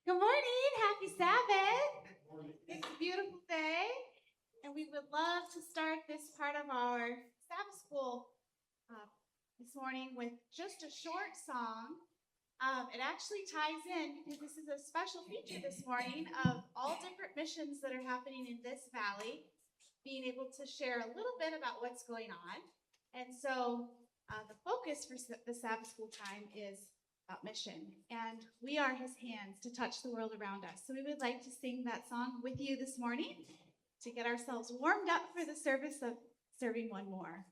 Good morning. Happy Sabbath. It's a beautiful day, and we would love to start this part of our Sabbath school this morning with just a short song. It actually ties in because this is a special feature this morning of all different missions that are happening in this valley, being able to share a little bit about what's going on. And so the focus for the Sabbath school time is about mission. And we are his hands to touch the world around us. So we would like to sing that song with you this morning to get ourselves warmed up for the service of serving one more.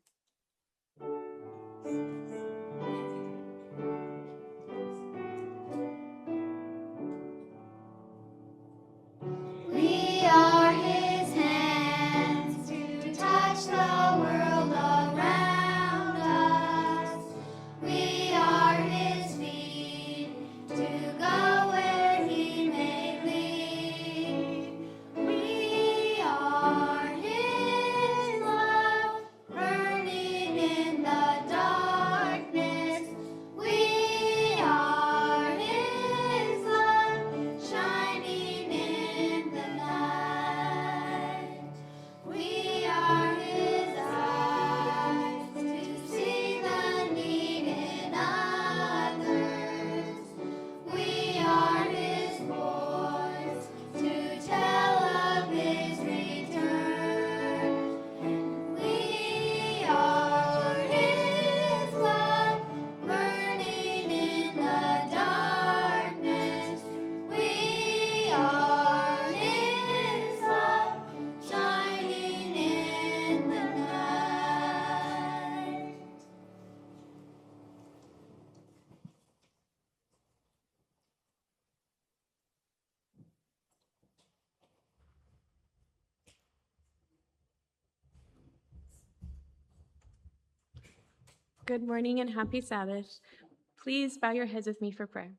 We are his hands to touch the world around us. We are his feet to go where he may lead. We are his love burning in the darkness. We are his love shining in the night. We are his eyes to see the need in others. We are his voice to tell of his return. We are his love burning in the darkness. We are his love shining in the night. Good morning and happy Sabbath. Please bow your heads with me for prayer.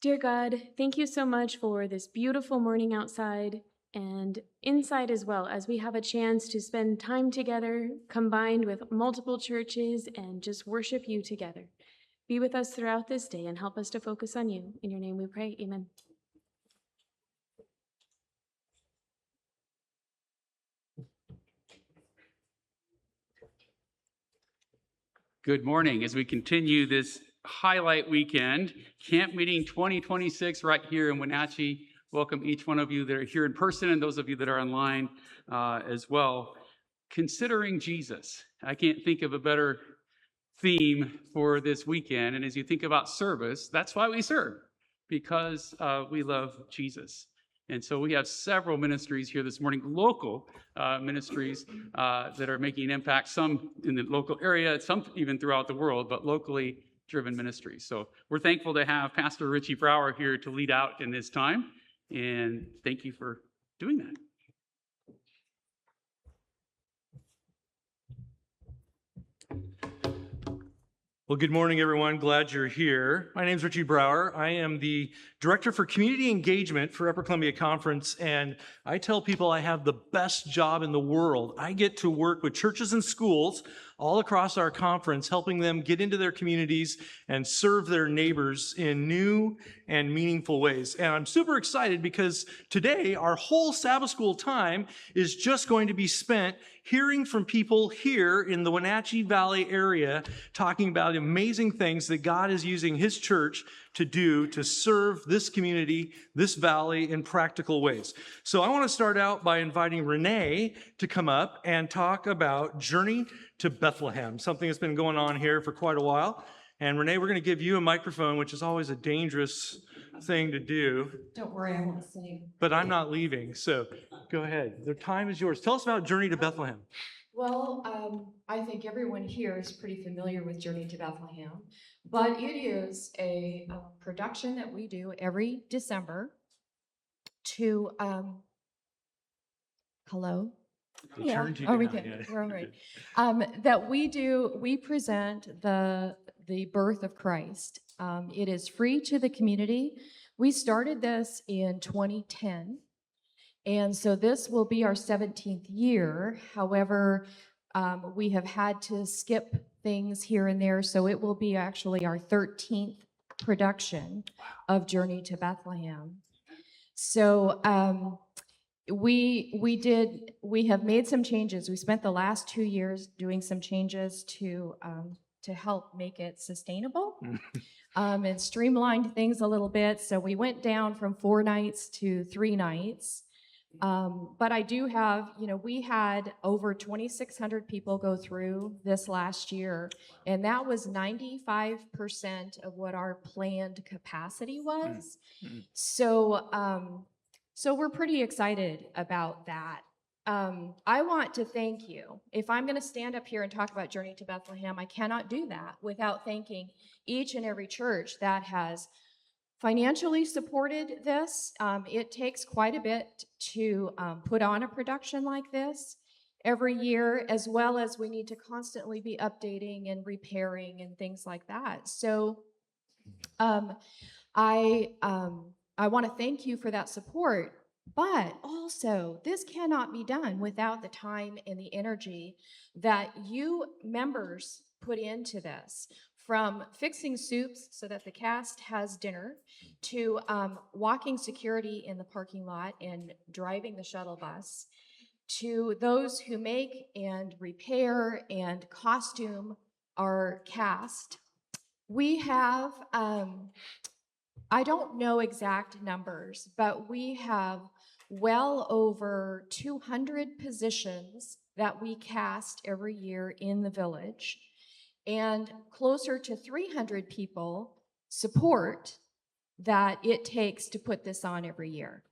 Dear God, thank you so much for this beautiful morning outside and inside as well, as we have a chance to spend time together, combined with multiple churches, and just worship you together. Be with us throughout this day and help us to focus on you. In your name we pray, amen. Good morning. As we continue this highlight weekend, Camp Meeting 2026 right here in Wenatchee. Welcome each one of you that are here in person and those of you that are online as well. Considering Jesus. I can't think of a better theme for this weekend. And as you think about service, that's why we serve, because we love Jesus. And so we have several ministries here this morning, local ministries that are making an impact, some in the local area, some even throughout the world, but locally driven ministries. So we're thankful to have Pastor Richie Brower here to lead out in this time. And thank you for doing that. Well, good morning, everyone. Glad you're here. My name is Richie Brower. I am the Director for Community Engagement for Upper Columbia Conference, and I tell people I have the best job in the world. I get to work with churches and schools all across our conference, helping them get into their communities and serve their neighbors in new and meaningful ways. And I'm super excited because today our whole Sabbath school time is just going to be spent hearing from people here in the Wenatchee Valley area, talking about amazing things that God is using his church to do to serve this community, this valley in practical ways. So I want to start out by inviting Renee to come up and talk about Journey to Bethlehem, something that's been going on here for quite a while. And Renee, we're going to give you a microphone, which is always a dangerous thing to do. Don't worry, I won't sing. But I'm not leaving, so go ahead. The time is yours. Tell us about Journey to Bethlehem. Well, I think everyone here is pretty familiar with Journey to Bethlehem, but it is a production that we do every December to, hello? They turned you Oh, we down, can, yeah. we're all right. That we present the birth of Christ. It is free to the community. We started this in 2010. And so this will be our 17th year. However, we have had to skip things here and there. So it will be actually our 13th production of Journey to Bethlehem. So we have made some changes. We spent the last 2 years doing some changes to help make it sustainable. And streamlined things a little bit. So we went down from 4 nights to 3 nights. But I do have, we had over 2,600 people go through this last year, and that was 95% of what our planned capacity was. So we're pretty excited about that. I want to thank you. If I'm going to stand up here and talk about Journey to Bethlehem, I cannot do that without thanking each and every church that has financially supported this. It takes quite a bit to put on a production like this every year, as well as we need to constantly be updating and repairing and things like that. So I want to thank you for that support. But also, this cannot be done without the time and the energy that you members put into this. From fixing soups so that the cast has dinner, to walking security in the parking lot and driving the shuttle bus, to those who make and repair and costume our cast. We have, I don't know exact numbers, but we have well over 200 positions that we cast every year in the village, and closer to 300 people support that it takes to put this on every year.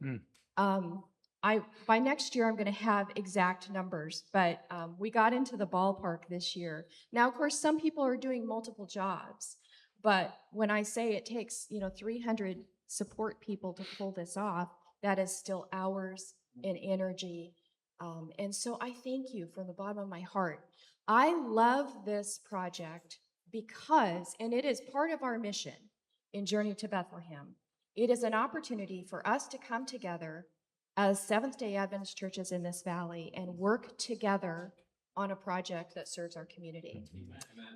By next year, I'm going to have exact numbers, but we got into the ballpark this year. Now, of course, some people are doing multiple jobs, but when I say it takes 300 support people to pull this off, that is still hours and energy. And so I thank you from the bottom of my heart. I love this project because, and it is part of our mission in Journey to Bethlehem, it is an opportunity for us to come together as Seventh-day Adventist churches in this valley and work together on a project that serves our community.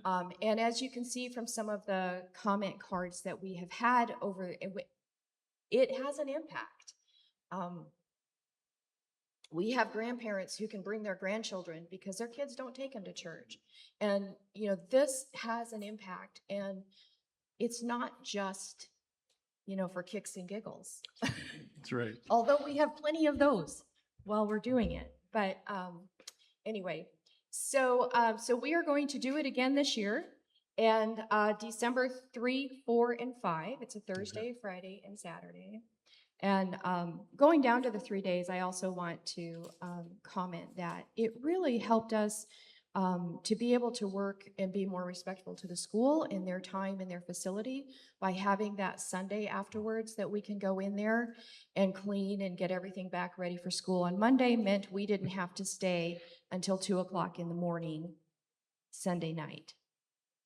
And as you can see from some of the comment cards that we have had over, it has an impact. We have grandparents who can bring their grandchildren because their kids don't take them to church. And, this has an impact. And it's not just, for kicks and giggles. That's right. Although we have plenty of those while we're doing it. But anyway, so we are going to do it again this year. And December 3, 4, and 5, it's a Thursday, Friday, and Saturday. And going down to the 3 days, I also want to comment that it really helped us to be able to work and be more respectful to the school in their time and their facility by having that Sunday afterwards that we can go in there and clean and get everything back ready for school. On Monday meant we didn't have to stay until 2 o'clock in the morning Sunday night.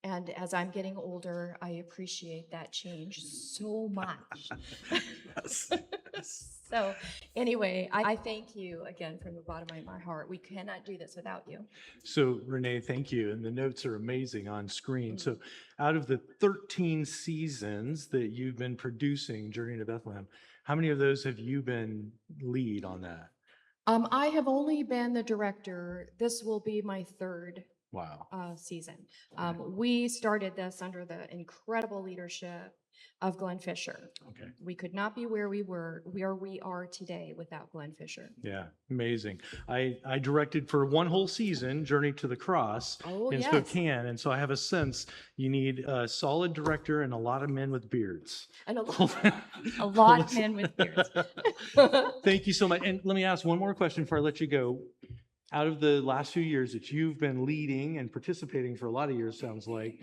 And as I'm getting older, I appreciate that change so much. So anyway, I thank you again from the bottom of my heart. We cannot do this without you. So Renee, thank you. And the notes are amazing on screen. So out of the 13 seasons that you've been producing Journey to Bethlehem, how many of those have you been lead on that? I have only been the director. This will be my third season. We started this under the incredible leadership of Glenn Fisher. Okay. We could not be where we are today without Glenn Fisher. Yeah, amazing. I directed for one whole season, Journey to the Cross in yes. Spokane, and so I have a sense you need a solid director and a lot of men with beards. And a lot of men with beards. Thank you so much. And let me ask one more question before I let you go. Out of the last few years that you've been leading and participating for a lot of years, sounds like,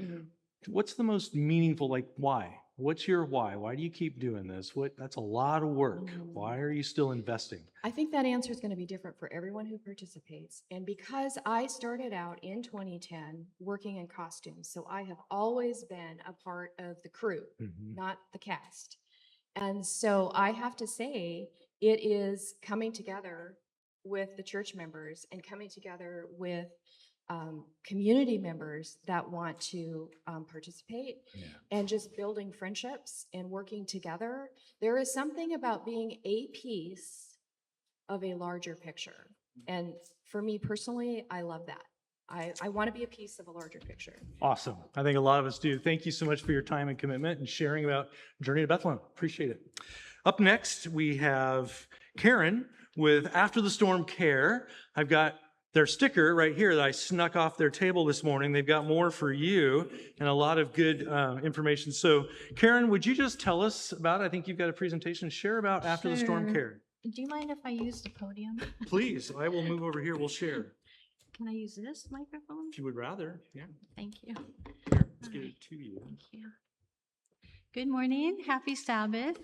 what's the most meaningful, why? What's your why? Why do you keep doing this? That's a lot of work. Why are you still investing? I think that answer is going to be different for everyone who participates. And because I started out in 2010 working in costumes, so I have always been a part of the crew, not the cast. And so I have to say, it is coming together with the church members and coming together with community members that want to participate, Yeah. and just building friendships and working together. There is something about being a piece of a larger picture. And for me personally, I love that. I want to be a piece of a larger picture. Awesome. I think a lot of us do. Thank you so much for your time and commitment and sharing about Journey to Bethlehem. Appreciate it. Up next, we have Karen with After the Storm Care. I've got their sticker right here that I snuck off their table this morning. They've got more for you and a lot of good information. So, Karen, would you just tell us about, I think you've got a presentation, share about After the Storm Sure. Care. Do you mind if I use the podium? Please, I will move over here. We'll share. Can I use this microphone? If you would rather, yeah. Thank you. Here, let's get it to you. Thank you. Good morning. Happy Sabbath.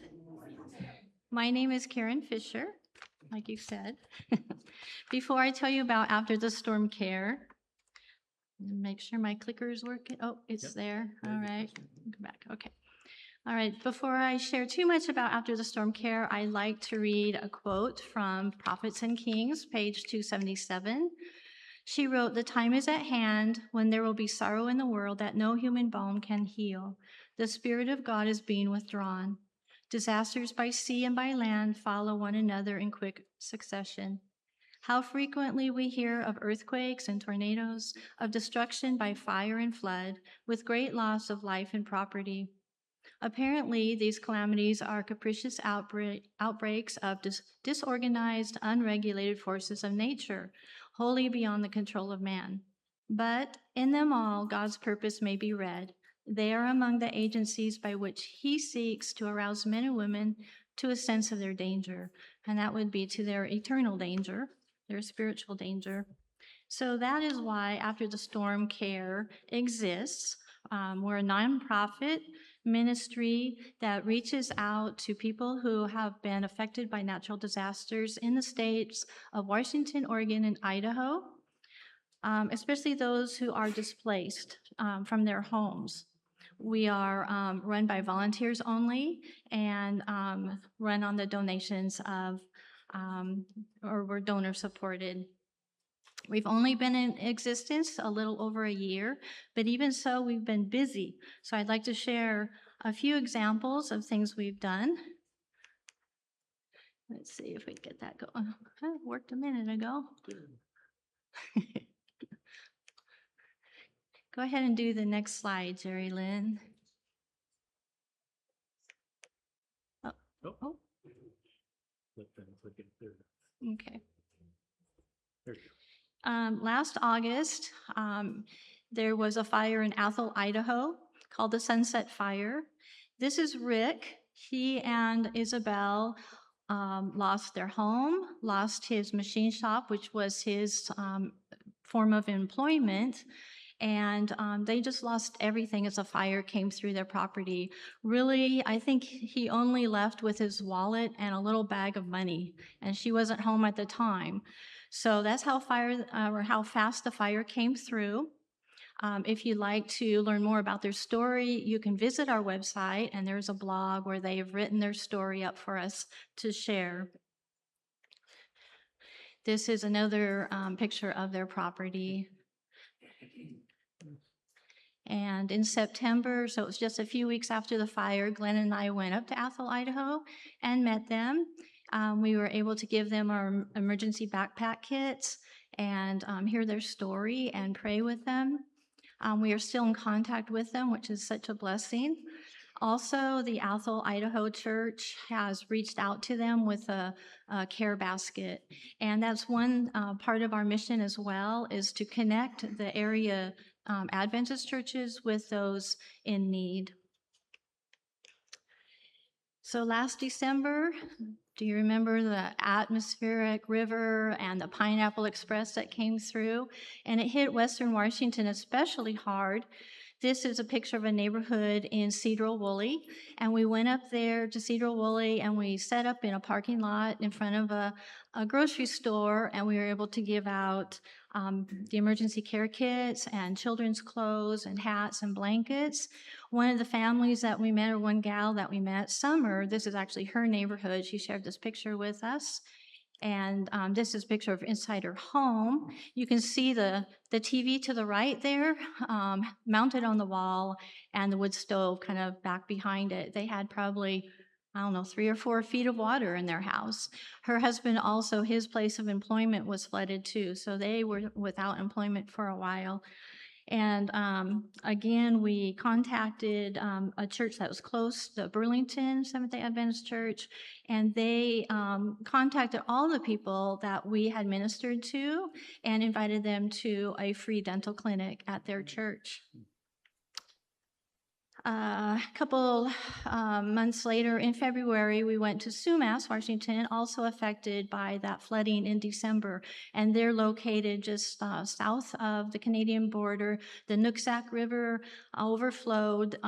My name is Karen Fisher, like you said. Before I tell you about After the Storm Care, make sure my clicker is working. Oh, it's Yep. there. All right. Come back. Okay. All right. Before I share too much about After the Storm Care, I like to read a quote from Prophets and Kings, page 277. She wrote, "The time is at hand when there will be sorrow in the world that no human balm can heal. The Spirit of God is being withdrawn. Disasters by sea and by land follow one another in quick succession. How frequently we hear of earthquakes and tornadoes, of destruction by fire and flood, with great loss of life and property. Apparently, these calamities are capricious outbreaks of disorganized, unregulated forces of nature, wholly beyond the control of man. But in them all, God's purpose may be read. They are among the agencies by which He seeks to arouse men and women to a sense of their danger, and that would be to their eternal danger, their spiritual danger. So that is why After the Storm Care exists. We're a nonprofit ministry that reaches out to people who have been affected by natural disasters in the states of Washington, Oregon, and Idaho, especially those who are displaced from their homes. We are run by volunteers only and run on the donations of, or we're donor supported. We've only been in existence a little over a year, but even so, we've been busy. So I'd like to share a few examples of things we've done. Let's see if we get that going. It worked a minute ago. Go ahead and do the next slide, Jerry Lynn. Oh, oh, okay. There you go. Last August, there was a fire in Athol, Idaho, called the Sunset Fire. This is Rick. He and Isabel lost their home, lost his machine shop, which was his form of employment, and they just lost everything as a fire came through their property. Really, I think he only left with his wallet and a little bag of money, and she wasn't home at the time. So that's how how fast the fire came through. If you'd like to learn more about their story, you can visit our website, and there's a blog where they've written their story up for us to share. This is another picture of their property. And in September, so it was just a few weeks after the fire, Glenn and I went up to Athol, Idaho, and met them. We were able to give them our emergency backpack kits and hear their story and pray with them. We are still in contact with them, which is such a blessing. Also, the Athol, Idaho church has reached out to them with a care basket. And that's one part of our mission as well, is to connect the area Adventist churches with those in need. So last December, do you remember the atmospheric river and the Pineapple Express that came through? And it hit Western Washington especially hard. This is a picture of a neighborhood in Cedral Woolley, and we went up there to Cedral Woolley and we set up in a parking lot in front of a grocery store, and we were able to give out the emergency care kits and children's clothes and hats and blankets. One of the families that we met, or one gal that we met, Summer, this is actually her neighborhood. She shared this picture with us. And this is a picture of inside her home. You can see the TV to the right there, mounted on the wall, and the wood stove kind of back behind it. They had probably, I don't know, 3 or 4 feet of water in their house. Her husband also, his place of employment was flooded too, so they were without employment for a while. And again, we contacted a church that was close, the Burlington Seventh-day Adventist Church, and they contacted all the people that we had ministered to and invited them to a free dental clinic at their church. A couple months later, in February, we went to Sumas, Washington, also affected by that flooding in December. And they're located just south of the Canadian border. The Nooksack River overflowed.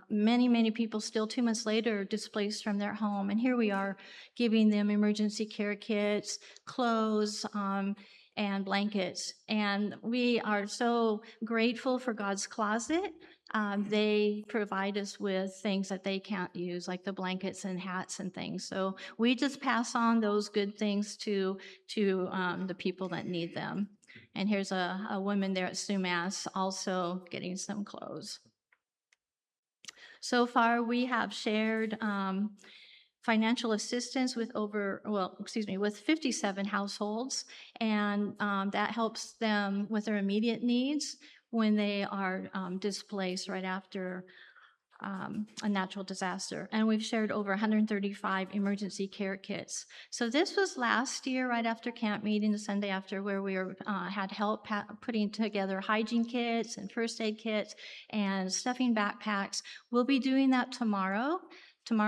Many people still 2 months later displaced from their home. And here we are giving them emergency care kits, clothes, and blankets. And we are so grateful for God's Closet. They provide us with things that they can't use, like the blankets and hats and things. So we just pass on those good things to the people that need them. And here's a woman there at Sumas also getting some clothes. So far, we have shared financial assistance with with 57 households, and that helps them with their immediate needs when they are displaced right after a natural disaster. And we've shared over 135 emergency care kits. So this was last year, right after camp meeting, the Sunday after, where we had help putting together hygiene kits and first aid kits and stuffing backpacks. We'll be doing that tomorrow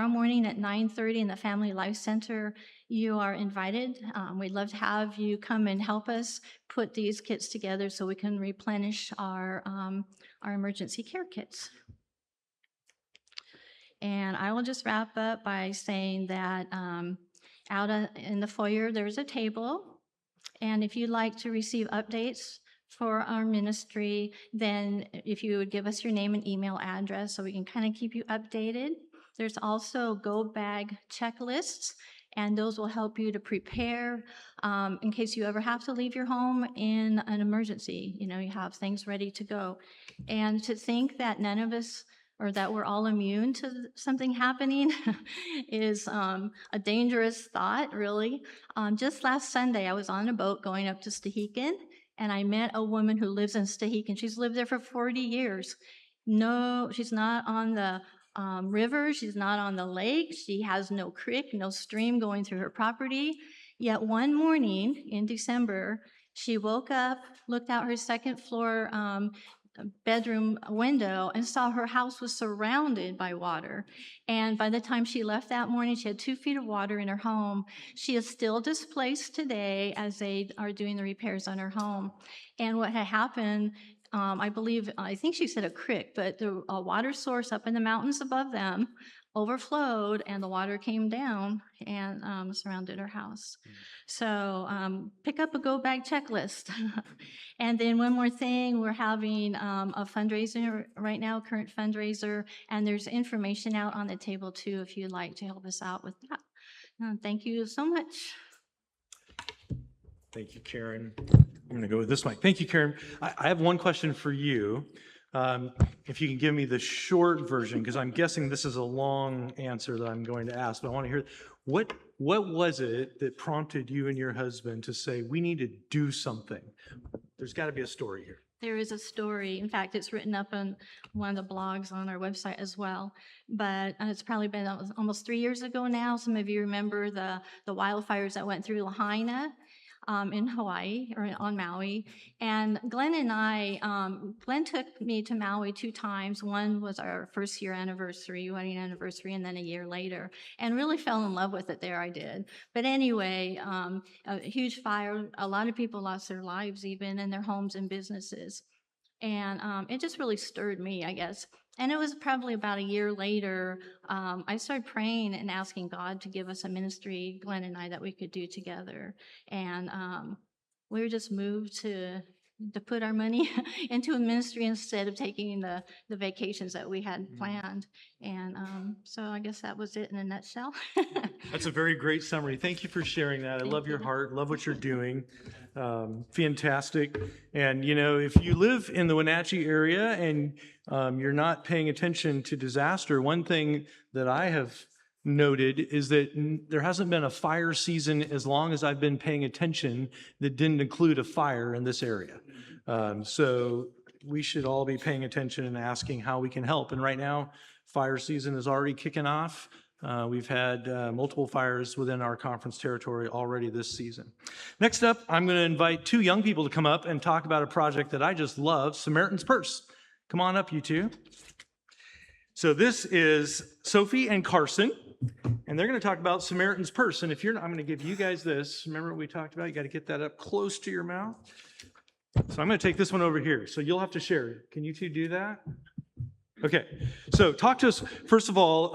morning at 9:30 in the Family Life Center. You are invited. We'd love to have you come and help us put these kits together so we can replenish our emergency care kits. And I will just wrap up by saying that out in the foyer, there's a table. And if you'd like to receive updates for our ministry, then if you would give us your name and email address so we can kind of keep you updated. There's also go bag checklists, and those will help you to prepare in case you ever have to leave your home in an emergency. You know, you have things ready to go. And to think that none of us, or that we're all immune to something happening is a dangerous thought, really. Just last Sunday, I was on a boat going up to Stehekin, and I met a woman who lives in Stehekin. She's lived there for 40 years. No, she's not on the river. She's not on the lake. She has no creek, no stream going through her property. Yet one morning in December, she woke up, looked out her second floor bedroom window and saw her house was surrounded by water. And by the time she left that morning, she had 2 feet of water in her home. She is still displaced today as they are doing the repairs on her home. And what had happened, I think she said a creek, but a water source up in the mountains above them overflowed, and the water came down and surrounded her house. So pick up a go bag checklist. And then one more thing, we're having a fundraiser right now, current fundraiser, and there's information out on the table too if you'd like to help us out with that. Thank you so much. Thank you, Karen. I'm going to go with this mic. Thank you, Karen. I have one question for you. If you can give me the short version, because I'm guessing this is a long answer that I'm going to ask, but I want to hear, what was it that prompted you and your husband to say, we need to do something? There's got to be a story here. There is a story. In fact, it's written up on one of the blogs on our website as well. But it's probably been almost 3 years ago now. Some of you remember the wildfires that went through Lahaina in Hawaii, or on Maui. And Glenn and I, Glenn took me to Maui 2 times. One was our first year anniversary, wedding anniversary, and then a year later, and really fell in love with it there, I did. But anyway, a huge fire, a lot of people lost their lives even, and their homes and businesses. And it just really stirred me, I guess. And it was probably about a year later, I started praying and asking God to give us a ministry, Glenn and I, that we could do together. And we were just moved to to put our money into a ministry instead of taking the vacations that we had planned. And so I guess that was it in a nutshell. That's a very great summary. Thank you for sharing that. I Thank love your you. heart, love what you're doing. Fantastic. And, you know, if you live in the Wenatchee area and you're not paying attention to disaster, one thing that I have noted is that there hasn't been a fire season as long as I've been paying attention that didn't include a fire in this area. So we should all be paying attention and asking how we can help. And right now, fire season is already kicking off. We've had multiple fires within our conference territory already this season. Next up, I'm going to invite two young people to come up and talk about a project that I just love, Samaritan's Purse. Come on up, you two. So this is Sophie and Carson, and they're going to talk about Samaritan's Purse. And if you're not, I'm going to give you guys this. Remember what we talked about? You got to get that up close to your mouth. So I'm going to take this one over here. So you'll have to share. Can you two do that? Okay, so talk to us. First of all,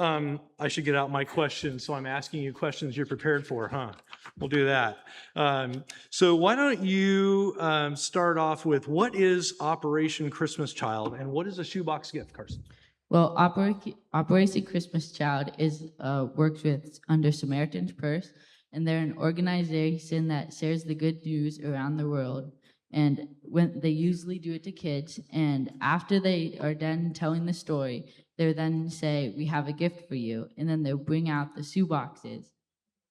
I should get out my questions, so I'm asking you questions you're prepared for, huh? We'll do that. So why don't you start off with what is Operation Christmas Child and what is a shoebox gift, Carson? Well, Operation Christmas Child is works with under Samaritan's Purse, and they're an organization that shares the good news around the world. And when they usually do it to kids, and after they are done telling the story, they then say, "We have a gift for you," and then they'll bring out the shoe boxes.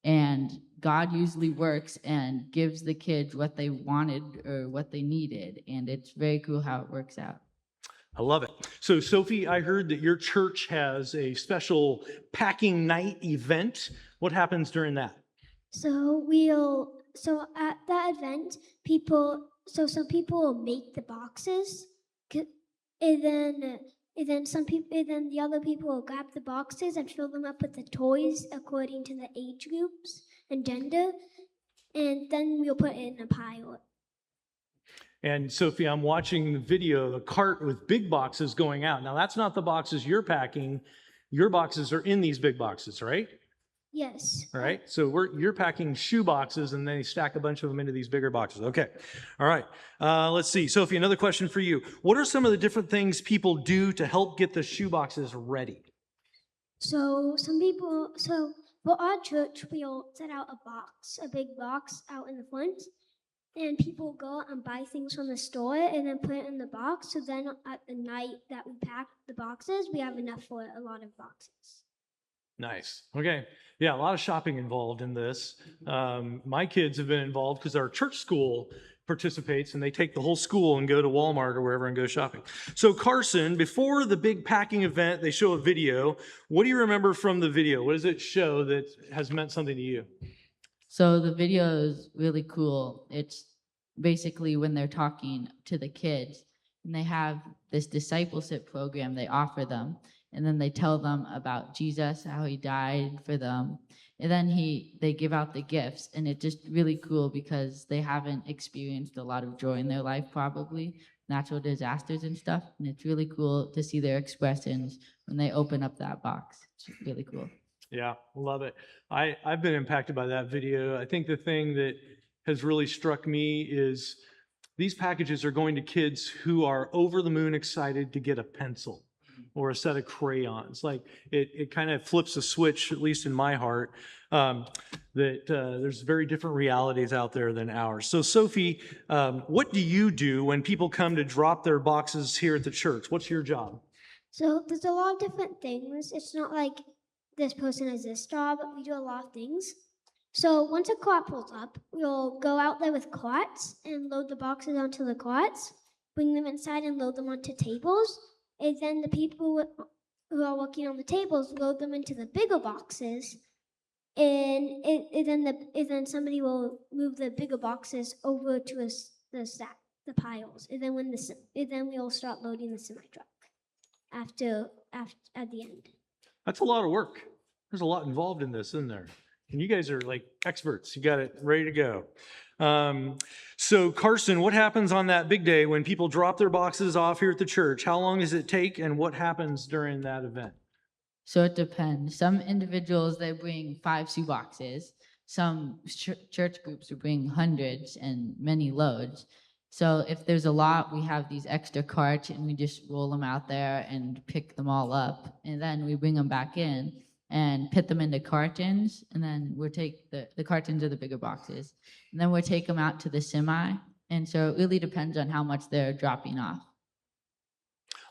And God usually works and gives the kids what they wanted or what they needed, and it's very cool how it works out. I love it. So Sophie, I heard that your church has a special packing night event. What happens during that? So at that event, some people will make the boxes, and then the other people will grab the boxes and fill them up with the toys according to the age groups and gender, and then we'll put it in a pile. And Sophie, I'm watching the video, a cart with big boxes going out. Now that's not the boxes you're packing. Your boxes are in these big boxes, right? Yes. All right. So you're packing shoe boxes and then you stack a bunch of them into these bigger boxes. Okay. All right. Let's see. Sophie, another question for you. What are some of the different things people do to help get the shoe boxes ready? So for our church, we'll set out a big box out in the front, and people go and buy things from the store and then put it in the box. So then at the night that we pack the boxes, we have enough for a lot of boxes. Nice. Okay. Yeah, a lot of shopping involved in this. My kids have been involved because our church school participates and they take the whole school and go to Walmart or wherever and go shopping. So Carson, before the big packing event, they show a video. What do you remember from the video? What does it show that has meant something to you? So the video is really cool. It's basically when they're talking to the kids, and they have this discipleship program they offer them, and then they tell them about Jesus, how he died for them, and then they give out the gifts, and it's just really cool because they haven't experienced a lot of joy in their life, probably natural disasters and stuff, and it's really cool to see their expressions when they open up that box. It's really cool. Yeah, love it. I've been impacted by that video. I think the thing that has really struck me is these packages are going to kids who are over the moon excited to get a pencil or a set of crayons. Like it kind of flips a switch, at least in my heart, that there's very different realities out there than ours. So Sophie, what do you do when people come to drop their boxes here at the church? What's your job? So there's a lot of different things. It's not like this person has this job. We do a lot of things. So once a cart pulls up, we'll go out there with carts and load the boxes onto the carts, bring them inside and load them onto tables. And then the people who are working on the tables load them into the bigger boxes. And then somebody will move the bigger boxes over to the piles. And then we'll start loading the semi truck at the end. That's a lot of work. There's a lot involved in this, isn't there? And you guys are like experts. You got it ready to go. So Carson, what happens on that big day when people drop their boxes off here at the church? How long does it take and what happens during that event? So it depends. Some individuals, they bring 5 shoe boxes. Some church groups will bring hundreds and many loads. So if there's a lot, we have these extra carts and we just roll them out there and pick them all up. And then we bring them back in and put them into cartons. And then we'll take the cartons are the bigger boxes. And then we'll take them out to the semi. And so it really depends on how much they're dropping off.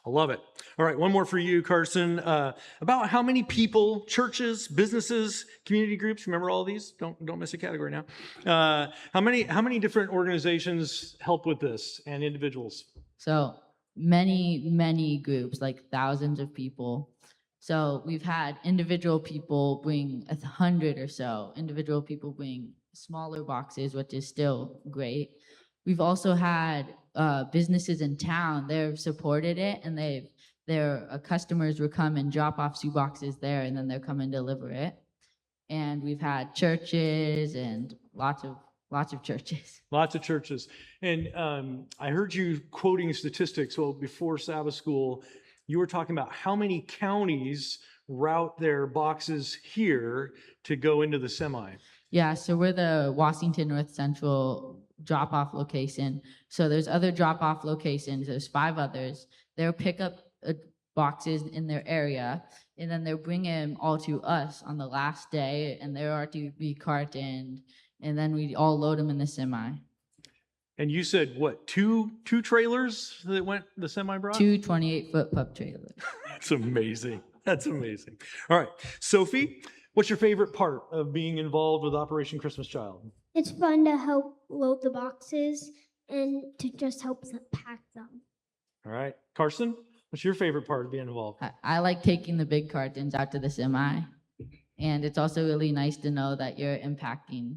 I love it. All right, one more for you, Carson. About how many people, churches, businesses, community groups, remember all of these? Don't miss a category now. How many different organizations help with this and individuals? So many groups, like thousands of people. So we've had individual people bring 100 or so. Individual people bring smaller boxes, which is still great. We've also had businesses in town. They've supported it, and their customers will come and drop off shoe boxes there, and then they'll come and deliver it. And we've had churches and lots of churches. Lots of churches. And I heard you quoting statistics. Well, before Sabbath school, you were talking about how many counties route their boxes here to go into the semi. Yeah, so we're the Washington North Central drop-off location. So there's other drop-off locations. There's 5 others. They'll pick up boxes in their area, and then they'll bring them all to us on the last day, and they are to be cartoned, and then we all load them in the semi. And you said, what, two trailers that went the semi brought? 2 28-foot pup trailers. That's amazing. That's amazing. All right, Sophie, what's your favorite part of being involved with Operation Christmas Child? It's fun to help load the boxes and to just help pack them. All right, Carson, what's your favorite part of being involved? I like taking the big cartons out to the semi, and it's also really nice to know that you're impacting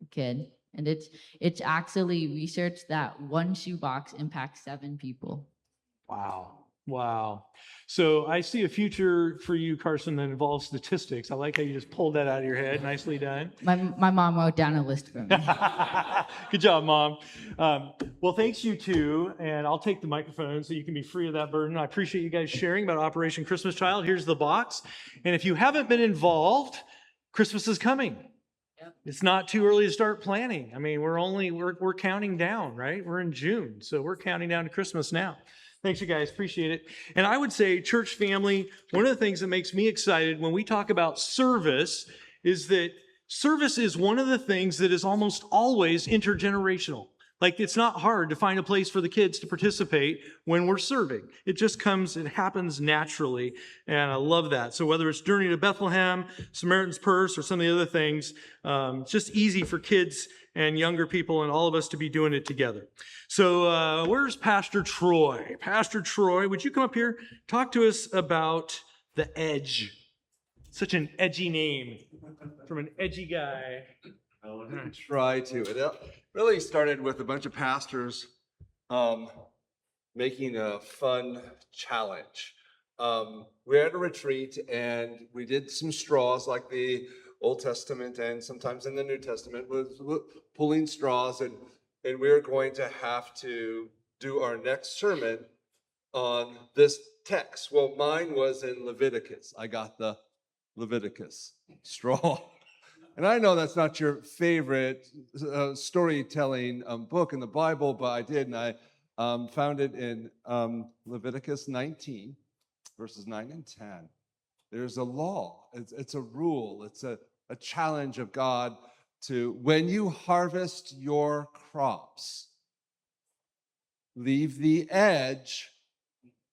a kid. And it's actually researched that 1 shoebox impacts 7 people. Wow. So I see a future for you, Carson, that involves statistics. I like how you just pulled that out of your head. Nicely done. My mom wrote down a list for me. Good job, Mom. Well, thanks, you two. And I'll take the microphone so you can be free of that burden. I appreciate you guys sharing about Operation Christmas Child. Here's the box. And if you haven't been involved, Christmas is coming. It's not too early to start planning. I mean, we're counting down, right? We're in June, so we're counting down to Christmas now. Thanks, you guys. Appreciate it. And I would say, church family, one of the things that makes me excited when we talk about service is that service is one of the things that is almost always intergenerational. Like, it's not hard to find a place for the kids to participate when we're serving. It happens naturally, and I love that. So whether it's Journey to Bethlehem, Samaritan's Purse, or some of the other things, it's just easy for kids and younger people and all of us to be doing it together. So where's Pastor Troy? Pastor Troy, would you come up here? Talk to us about The Edge. Such an edgy name from an edgy guy. I'm going to try to. It really started with a bunch of pastors making a fun challenge. We had a retreat and we did some straws like the Old Testament and sometimes in the New Testament was pulling straws, and we were going to have to do our next sermon on this text. Well, mine was in Leviticus. I got the Leviticus straw. And I know that's not your favorite storytelling book in the Bible, but I did, and I found it in Leviticus 19, verses 9 and 10. There's a law. It's a rule. It's a challenge of God to, when you harvest your crops, leave the edge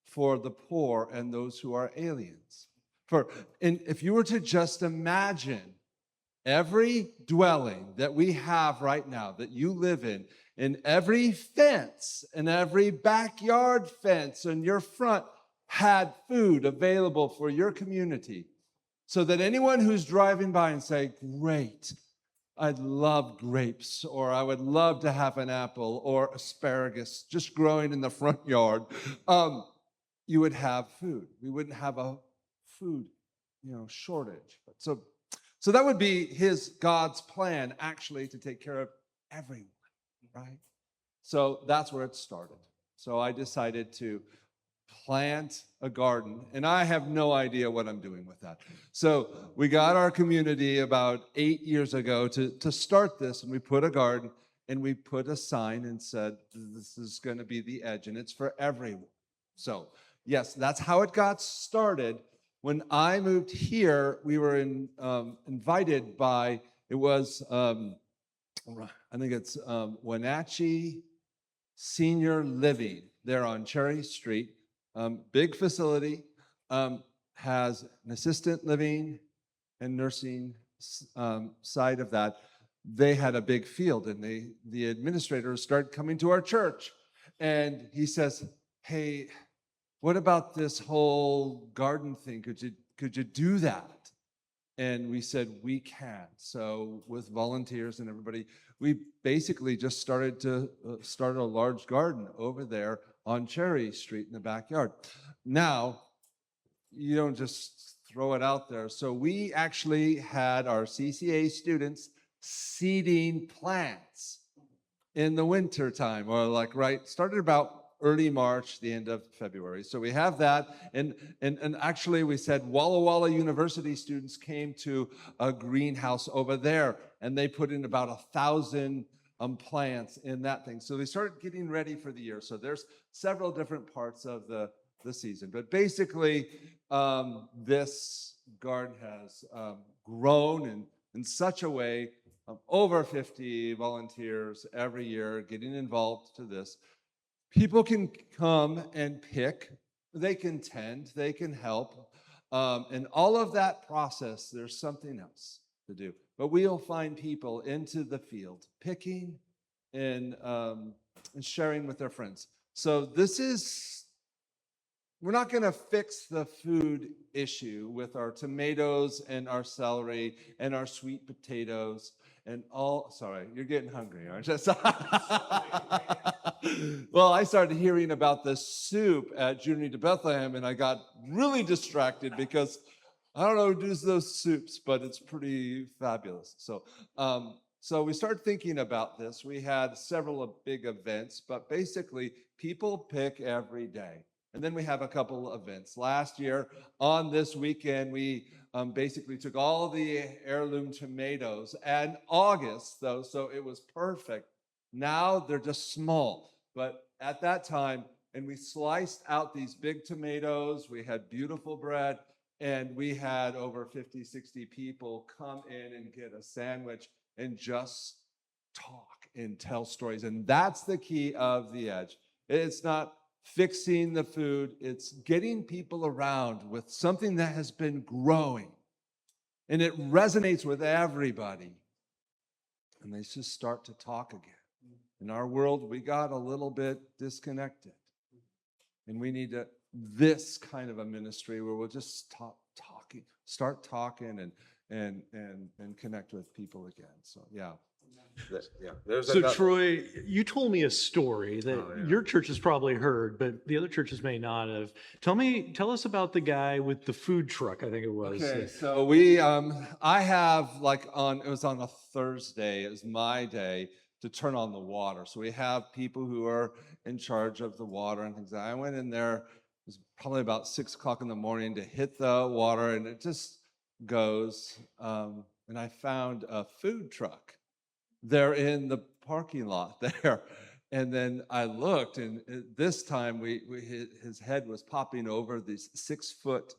for the poor and those who are aliens. If you were to just imagine every dwelling that we have right now, that you live in every fence, and every backyard fence in your front had food available for your community, so that anyone who's driving by and say, great, I'd love grapes, or I would love to have an apple or asparagus just growing in the front yard, you would have food. We wouldn't have a food, shortage. So that would be God's plan, actually, to take care of everyone, right? So that's where it started. So I decided to plant a garden, and I have no idea what I'm doing with that. So we got our community about 8 years ago to start this, and we put a garden, and we put a sign and said, this is going to be the edge, and it's for everyone. So, yes, that's how it got started. When I moved here, we were invited by, it was, I think it's Wenatchee Senior Living there on Cherry Street. Big facility, has an assistant living and nursing side of that. They had a big field, and the administrators started coming to our church. And he says, hey, what about this whole garden thing? Could you do that? And we said, we can. So with volunteers and everybody, we basically just started to start a large garden over there on Cherry Street in the backyard. Now, you don't just throw it out there. So we actually had our CCA students seeding plants in the winter time, or started about early March, the end of February. So we have that. And actually we said Walla Walla University students came to a greenhouse over there, and they put in about 1,000 plants in that thing. So they started getting ready for the year. So there's several different parts of the season. But basically, this garden has grown in such a way, over 50 volunteers every year getting involved to this. People can come and pick, they can tend, they can help. And all of that process, there's something else to do. But we'll find people into the field picking and sharing with their friends. So we're not going to fix the food issue with our tomatoes and our celery and our sweet potatoes and all. Sorry, you're getting hungry, aren't you? Well, I started hearing about the soup at Journey to Bethlehem, and I got really distracted because I don't know who does those soups, but it's pretty fabulous. So we started thinking about this. We had several big events, but basically people pick every day. And then we have a couple events. Last year, on this weekend, we basically took all the heirloom tomatoes, and August, though, so it was perfect. Now they're just small. But at that time, and we sliced out these big tomatoes, we had beautiful bread, and we had over 50, 60 people come in and get a sandwich and just talk and tell stories. And that's the key of the Edge. It's not fixing the food, it's getting people around with something that has been growing. And it resonates with everybody. And they just start to talk again. In our world, we got a little bit disconnected. And we need this kind of a ministry where we'll just start talking and connect with people again. So, yeah. So Troy, you told me a story that your church has probably heard, but the other churches may not have. Tell us about the guy with the food truck, I think it was. Okay, so I have it was on a Thursday, it was my day to turn on the water. So we have people who are in charge of the water and things like that. I went in there, it was probably about 6 o'clock in the morning to hit the water, and it just goes. And I found a food truck. They're in the parking lot there. And then I looked, and this time his head was popping over these 6-foot,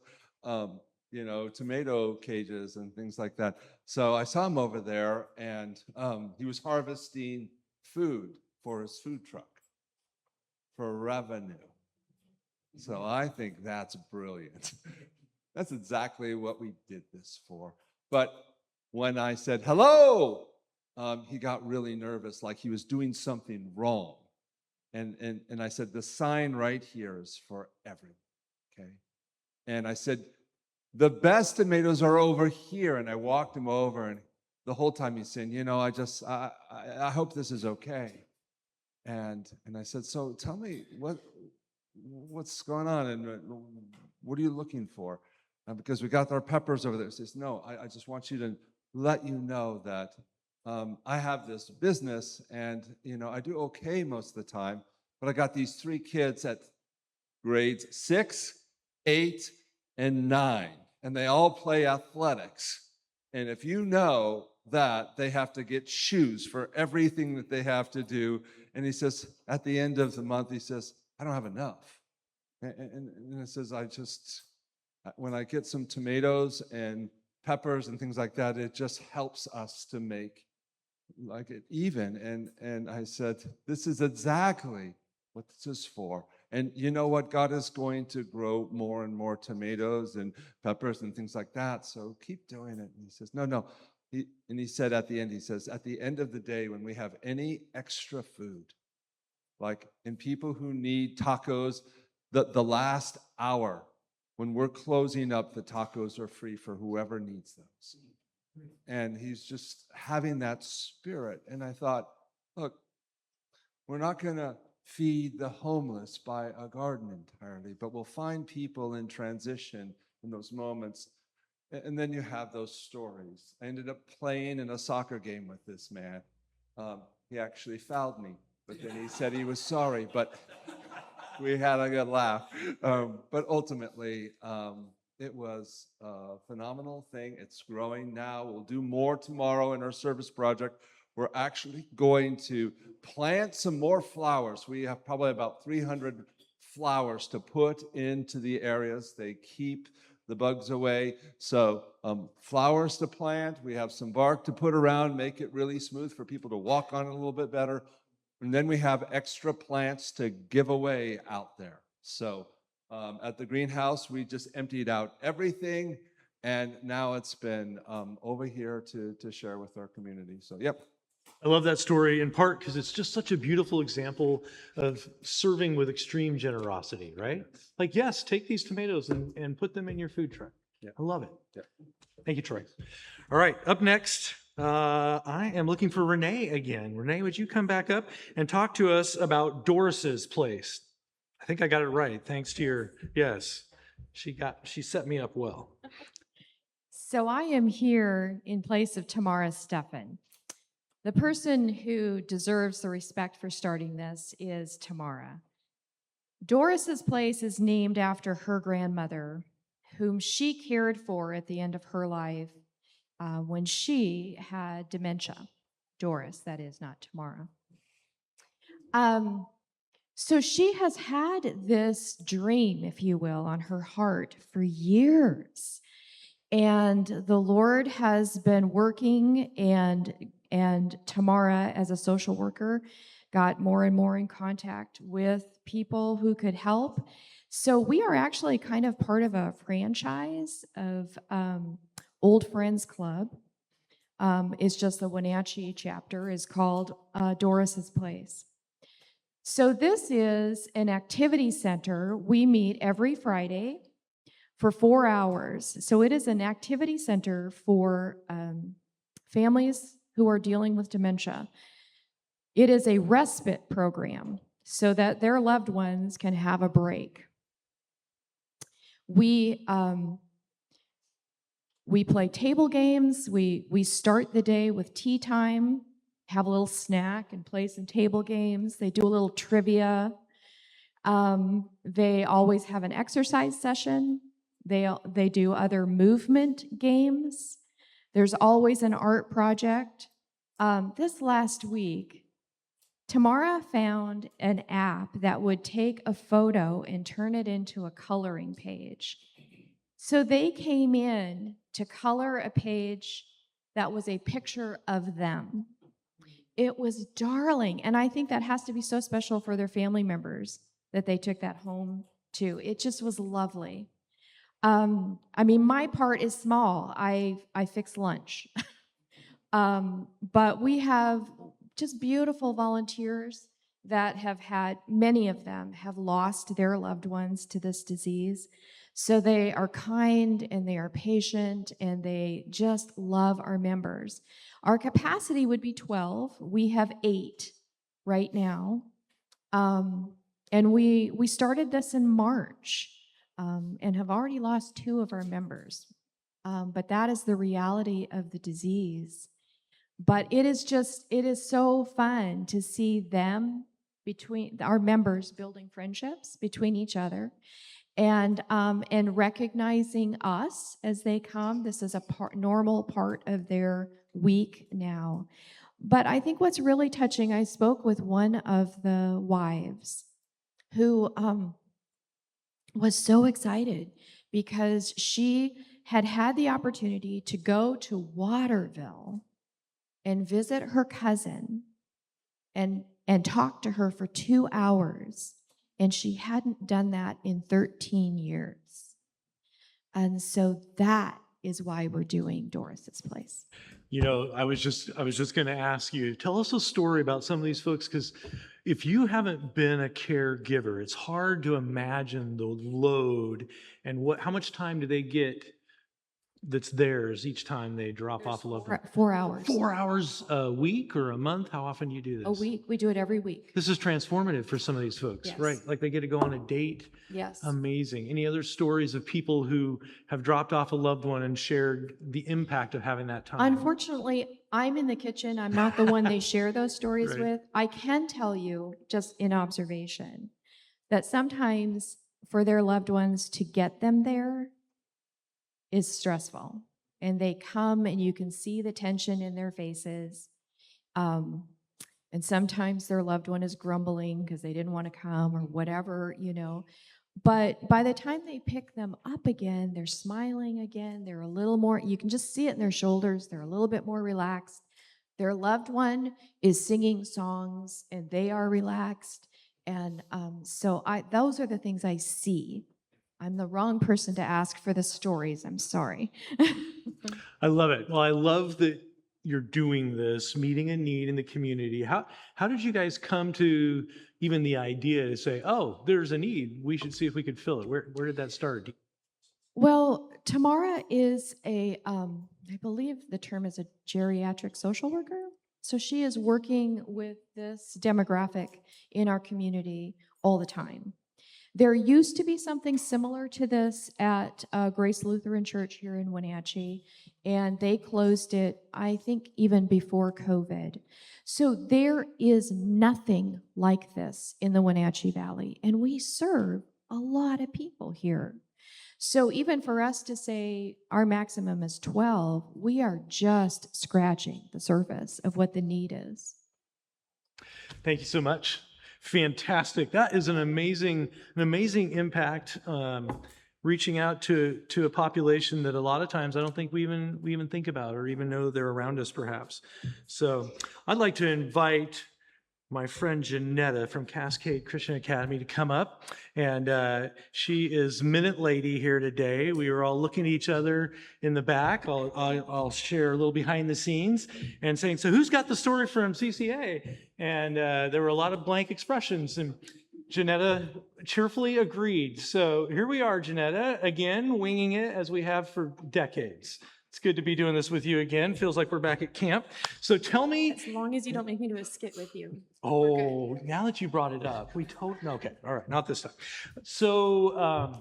tomato cages and things like that. So I saw him over there, and he was harvesting food for his food truck for revenue. So I think that's brilliant. That's exactly what we did this for. But when I said, hello, he got really nervous, like he was doing something wrong. And I said, the sign right here is for everyone, okay? And I said, the best tomatoes are over here. And I walked him over, and the whole time he's saying, I hope this is okay. And I said, so tell me, what's going on, and what are you looking for? Because we got our peppers over there. He says, no, I just want you to let you know that I have this business, and I do okay most of the time, but I got these 3 kids at grades 6, 8, and 9, and they all play athletics. And if you know that, they have to get shoes for everything that they have to do. And he says, at the end of the month, he says, I don't have enough. And it says, when I get some tomatoes and peppers and things like that, it just helps us to make like it even. And I said, this is exactly what this is for. And you know what? God is going to grow more and more tomatoes and peppers and things like that. So keep doing it. And he says, no. He said at the end, at the end of the day, when we have any extra food, like in people who need tacos, the last hour, when we're closing up, the tacos are free for whoever needs those. And he's just having that spirit. And I thought, look, we're not going to feed the homeless by a garden entirely, but we'll find people in transition in those moments. And then you have those stories. I ended up playing in a soccer game with this man. He actually fouled me, but then he said he was sorry, but we had a good laugh. But ultimately, it was a phenomenal thing. It's growing now. We'll do more tomorrow in our service project. We're actually going to plant some more flowers. We have probably about 300 flowers to put into the areas. They keep the bugs away. So flowers to plant. We have some bark to put around, make it really smooth for people to walk on it a little bit better. And then we have extra plants to give away out there. So at the greenhouse, we just emptied out everything. And now it's been over here to share with our community. So, yep. I love that story in part because it's just such a beautiful example of serving with extreme generosity, right? Like, yes, take these tomatoes and put them in your food truck. Yeah. I love it. Yeah. Thank you, Troy. All right, up next, I am looking for Renee again. Renee, would you come back up and talk to us about Doris's place? I think I got it right, thanks to your, yes, she set me up well. So I am here in place of Tamara Steffen. The person who deserves the respect for starting this is Tamara. Doris's place is named after her grandmother, whom she cared for at the end of her life when she had dementia. Doris, that is, not Tamara. So she has had this dream, if you will, on her heart for years. And the Lord has been working, and Tamara, as a social worker, got more and more in contact with people who could help. So we are actually kind of part of a franchise of Old Friends Club. It's just the Wenatchee chapter is called Doris's Place. So this is an activity center. We meet every Friday for 4 hours. So it is an activity center for families who are dealing with dementia. It is a respite program so that their loved ones can have a break. We play table games. We start the day with tea time, have a little snack and play some table games. They do a little trivia. They always have an exercise session. They do other movement games. There's always an art project. This last week, Tamara found an app that would take a photo and turn it into a coloring page. So they came in to color a page that was a picture of them. It was darling, and I think that has to be so special for their family members that they took that home too. It just was lovely. I mean, my part is small. I fix lunch. But we have just beautiful volunteers that have had, many of them have lost their loved ones to this disease. So they are kind and they are patient and they just love our members. Our capacity would be 12. We have 8 right now. And we started this in March and have already lost 2 of our members. But that is the reality of the disease. But it is so fun to see them, between our members, building friendships between each other. and recognizing us as they come. This is a normal part of their week now. But I think what's really touching, I spoke with one of the wives who was so excited because she had had the opportunity to go to Waterville and visit her cousin and talk to her for 2 hours, and she hadn't done that in 13 years. And so that is why we're doing Doris's Place. You know, I was just going to ask you, tell us a story about some of these folks, because if you haven't been a caregiver, it's hard to imagine the load and how much time do they get that's theirs each time they drop off a loved one? 4 hours. 4 hours a week or a month? How often do you do this? A week. We do it every week. This is transformative for some of these folks, Yes. right? Like they get to go on a date. Yes. Amazing. Any other stories of people who have dropped off a loved one and shared the impact of having that time? Unfortunately, I'm in the kitchen. I'm not the one they share those stories Right. with. I can tell you, just in observation, that sometimes for their loved ones to get them there is stressful. And they come and you can see the tension in their faces. And sometimes their loved one is grumbling because they didn't want to come or whatever, you know. But by the time they pick them up again, they're smiling again. They're a little more, you can just see it in their shoulders. They're a little bit more relaxed. Their loved one is singing songs and they are relaxed. And so those are the things I see. I'm the wrong person to ask for the stories. I'm sorry. I love it. Well, I love that you're doing this, meeting a need in the community. How did you guys come to even the idea to say, oh, there's a need, we should see if we could fill it? Where did that start? Well, Tamara is I believe the term is a geriatric social worker. So she is working with this demographic in our community all the time. There used to be something similar to this at Grace Lutheran Church here in Wenatchee, and they closed it, I think, even before COVID. So there is nothing like this in the Wenatchee Valley, and we serve a lot of people here. So even for us to say our maximum is 12, we are just scratching the surface of what the need is. Thank you so much. Fantastic. That is an amazing impact, reaching out to a population that a lot of times I don't think we even think about or even know they're around us, perhaps. So I'd like to invite my friend Janetta from Cascade Christian Academy to come up. And she is Minute Lady here today. We were all looking at each other in the back. I'll share a little behind the scenes and saying, so who's got the story from CCA? And there were a lot of blank expressions, and Janetta cheerfully agreed. So here we are, Janetta, again, winging it as we have for decades. It's good to be doing this with you again. Feels like we're back at camp. So tell me. As long as you don't make me do a skit with you. Oh, now that you brought it up, okay, all right, not this time. So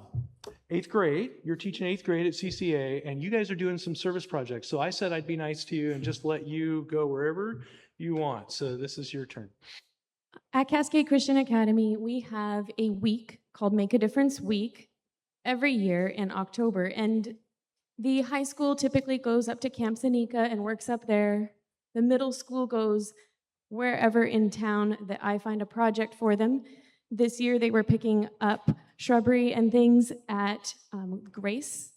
8th grade, you're teaching 8th grade at CCA, and you guys are doing some service projects. So I said I'd be nice to you and just let you go wherever you want. So this is your turn. At Cascade Christian Academy, we have a week called Make a Difference Week every year in October. And the high school typically goes up to Camp Seneca and works up there. The middle school goes wherever in town that I find a project for them. This year they were picking up shrubbery and things at Grace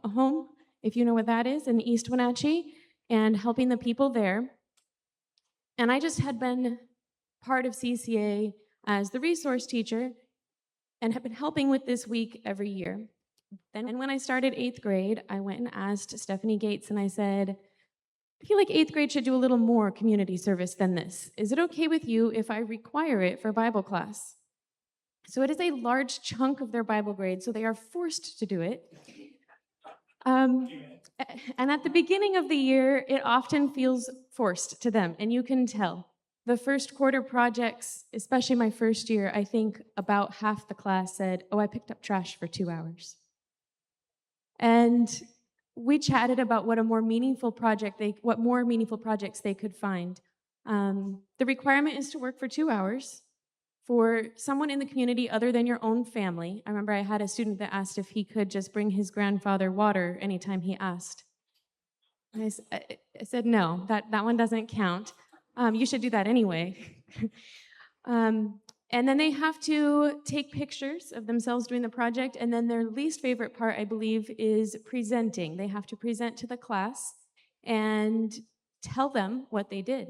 Home, if you know what that is, in East Wenatchee, and helping the people there. And I just had been part of CCA as the resource teacher and have been helping with this week every year. Then when I started 8th grade, I went and asked Stephanie Gates, and I said, I feel like 8th grade should do a little more community service than this. Is it okay with you if I require it for Bible class? So it is a large chunk of their Bible grade, so they are forced to do it. And at the beginning of the year, it often feels forced to them, and you can tell. The first quarter projects, especially my first year, I think about half the class said, oh, I picked up trash for 2 hours. And we chatted about what more meaningful projects they could find. The requirement is to work for 2 hours, for someone in the community other than your own family. I remember I had a student that asked if he could just bring his grandfather water anytime he asked. And I said, no, that one doesn't count. You should do that anyway. And then they have to take pictures of themselves doing the project. And then their least favorite part, I believe, is presenting. They have to present to the class and tell them what they did.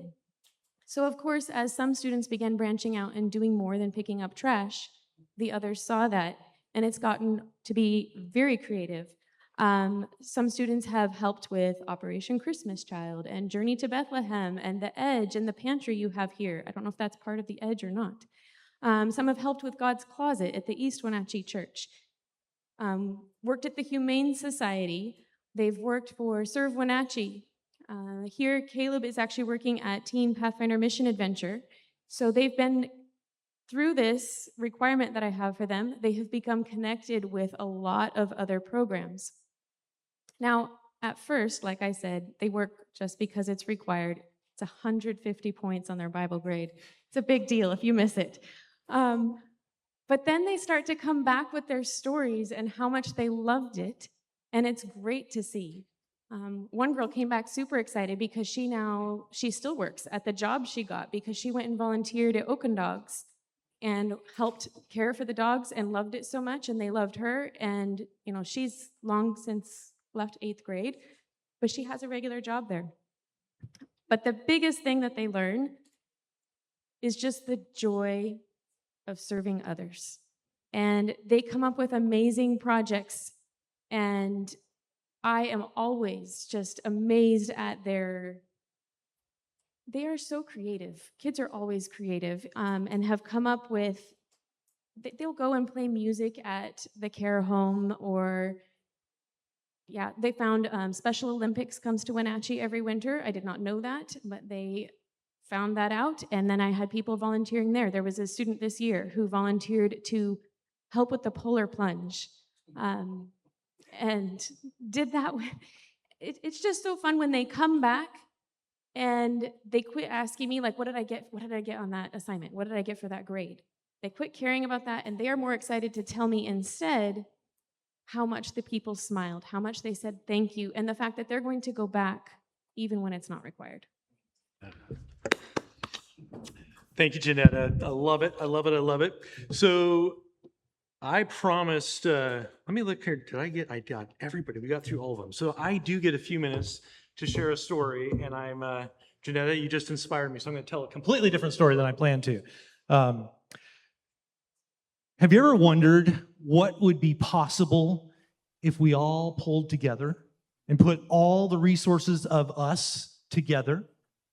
So, of course, as some students began branching out and doing more than picking up trash, the others saw that, and it's gotten to be very creative. Some students have helped with Operation Christmas Child and Journey to Bethlehem and the Edge and the pantry you have here. I don't know if that's part of the Edge or not. Some have helped with God's Closet at the East Wenatchee Church. Worked at the Humane Society. They've worked for Serve Wenatchee. Here, Caleb is actually working at Teen Pathfinder Mission Adventure. So they've been, through this requirement that I have for them, they have become connected with a lot of other programs. Now, at first, like I said, they work just because it's required. It's 150 points on their Bible grade. It's a big deal if you miss it. But then they start to come back with their stories and how much they loved it, and it's great to see. One girl came back super excited because she still works at the job she got because she went and volunteered at Oaken Dogs and helped care for the dogs and loved it so much, and they loved her. And she's long since left 8th grade, but she has a regular job there. But the biggest thing that they learn is just the joy of serving others. And they come up with amazing projects, and I am always just amazed at they are so creative. Kids are always creative, and have come up with, they'll go and play music at the care home, or they found Special Olympics comes to Wenatchee every winter. I did not know that, but they found that out, and then I had people volunteering there. There was a student this year who volunteered to help with the polar plunge, and did that. It's just so fun when they come back and they quit asking me, like, what did I get on that assignment? What did I get for that grade? They quit caring about that, and they are more excited to tell me instead how much the people smiled, how much they said thank you, and the fact that they're going to go back even when it's not required. Thank you, Janetta. I love it. I love it. I love it. So I promised, let me look here. I got everybody. We got through all of them. So I do get a few minutes to share a story, and Janetta, you just inspired me, so I'm going to tell a completely different story than I planned to. Have you ever wondered what would be possible if we all pulled together and put all the resources of us together?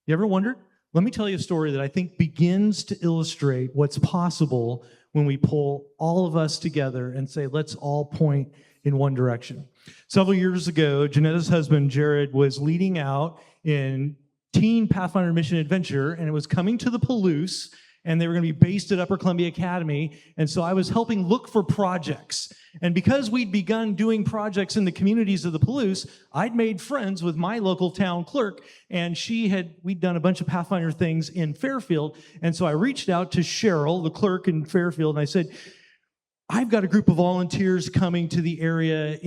You ever wondered? Let me tell you a story that I think begins to illustrate what's possible when we pull all of us together and say, let's all point in one direction. Several years ago, Janetta's husband, Jared, was leading out in Teen Pathfinder Mission Adventure, and it was coming to the Palouse, and they were going to be based at Upper Columbia Academy. And so I was helping look for projects. And because we'd begun doing projects in the communities of the Palouse, I'd made friends with my local town clerk, and we'd done a bunch of Pathfinder things in Fairfield. And so I reached out to Cheryl, the clerk in Fairfield, and I said, I've got a group of volunteers coming to the area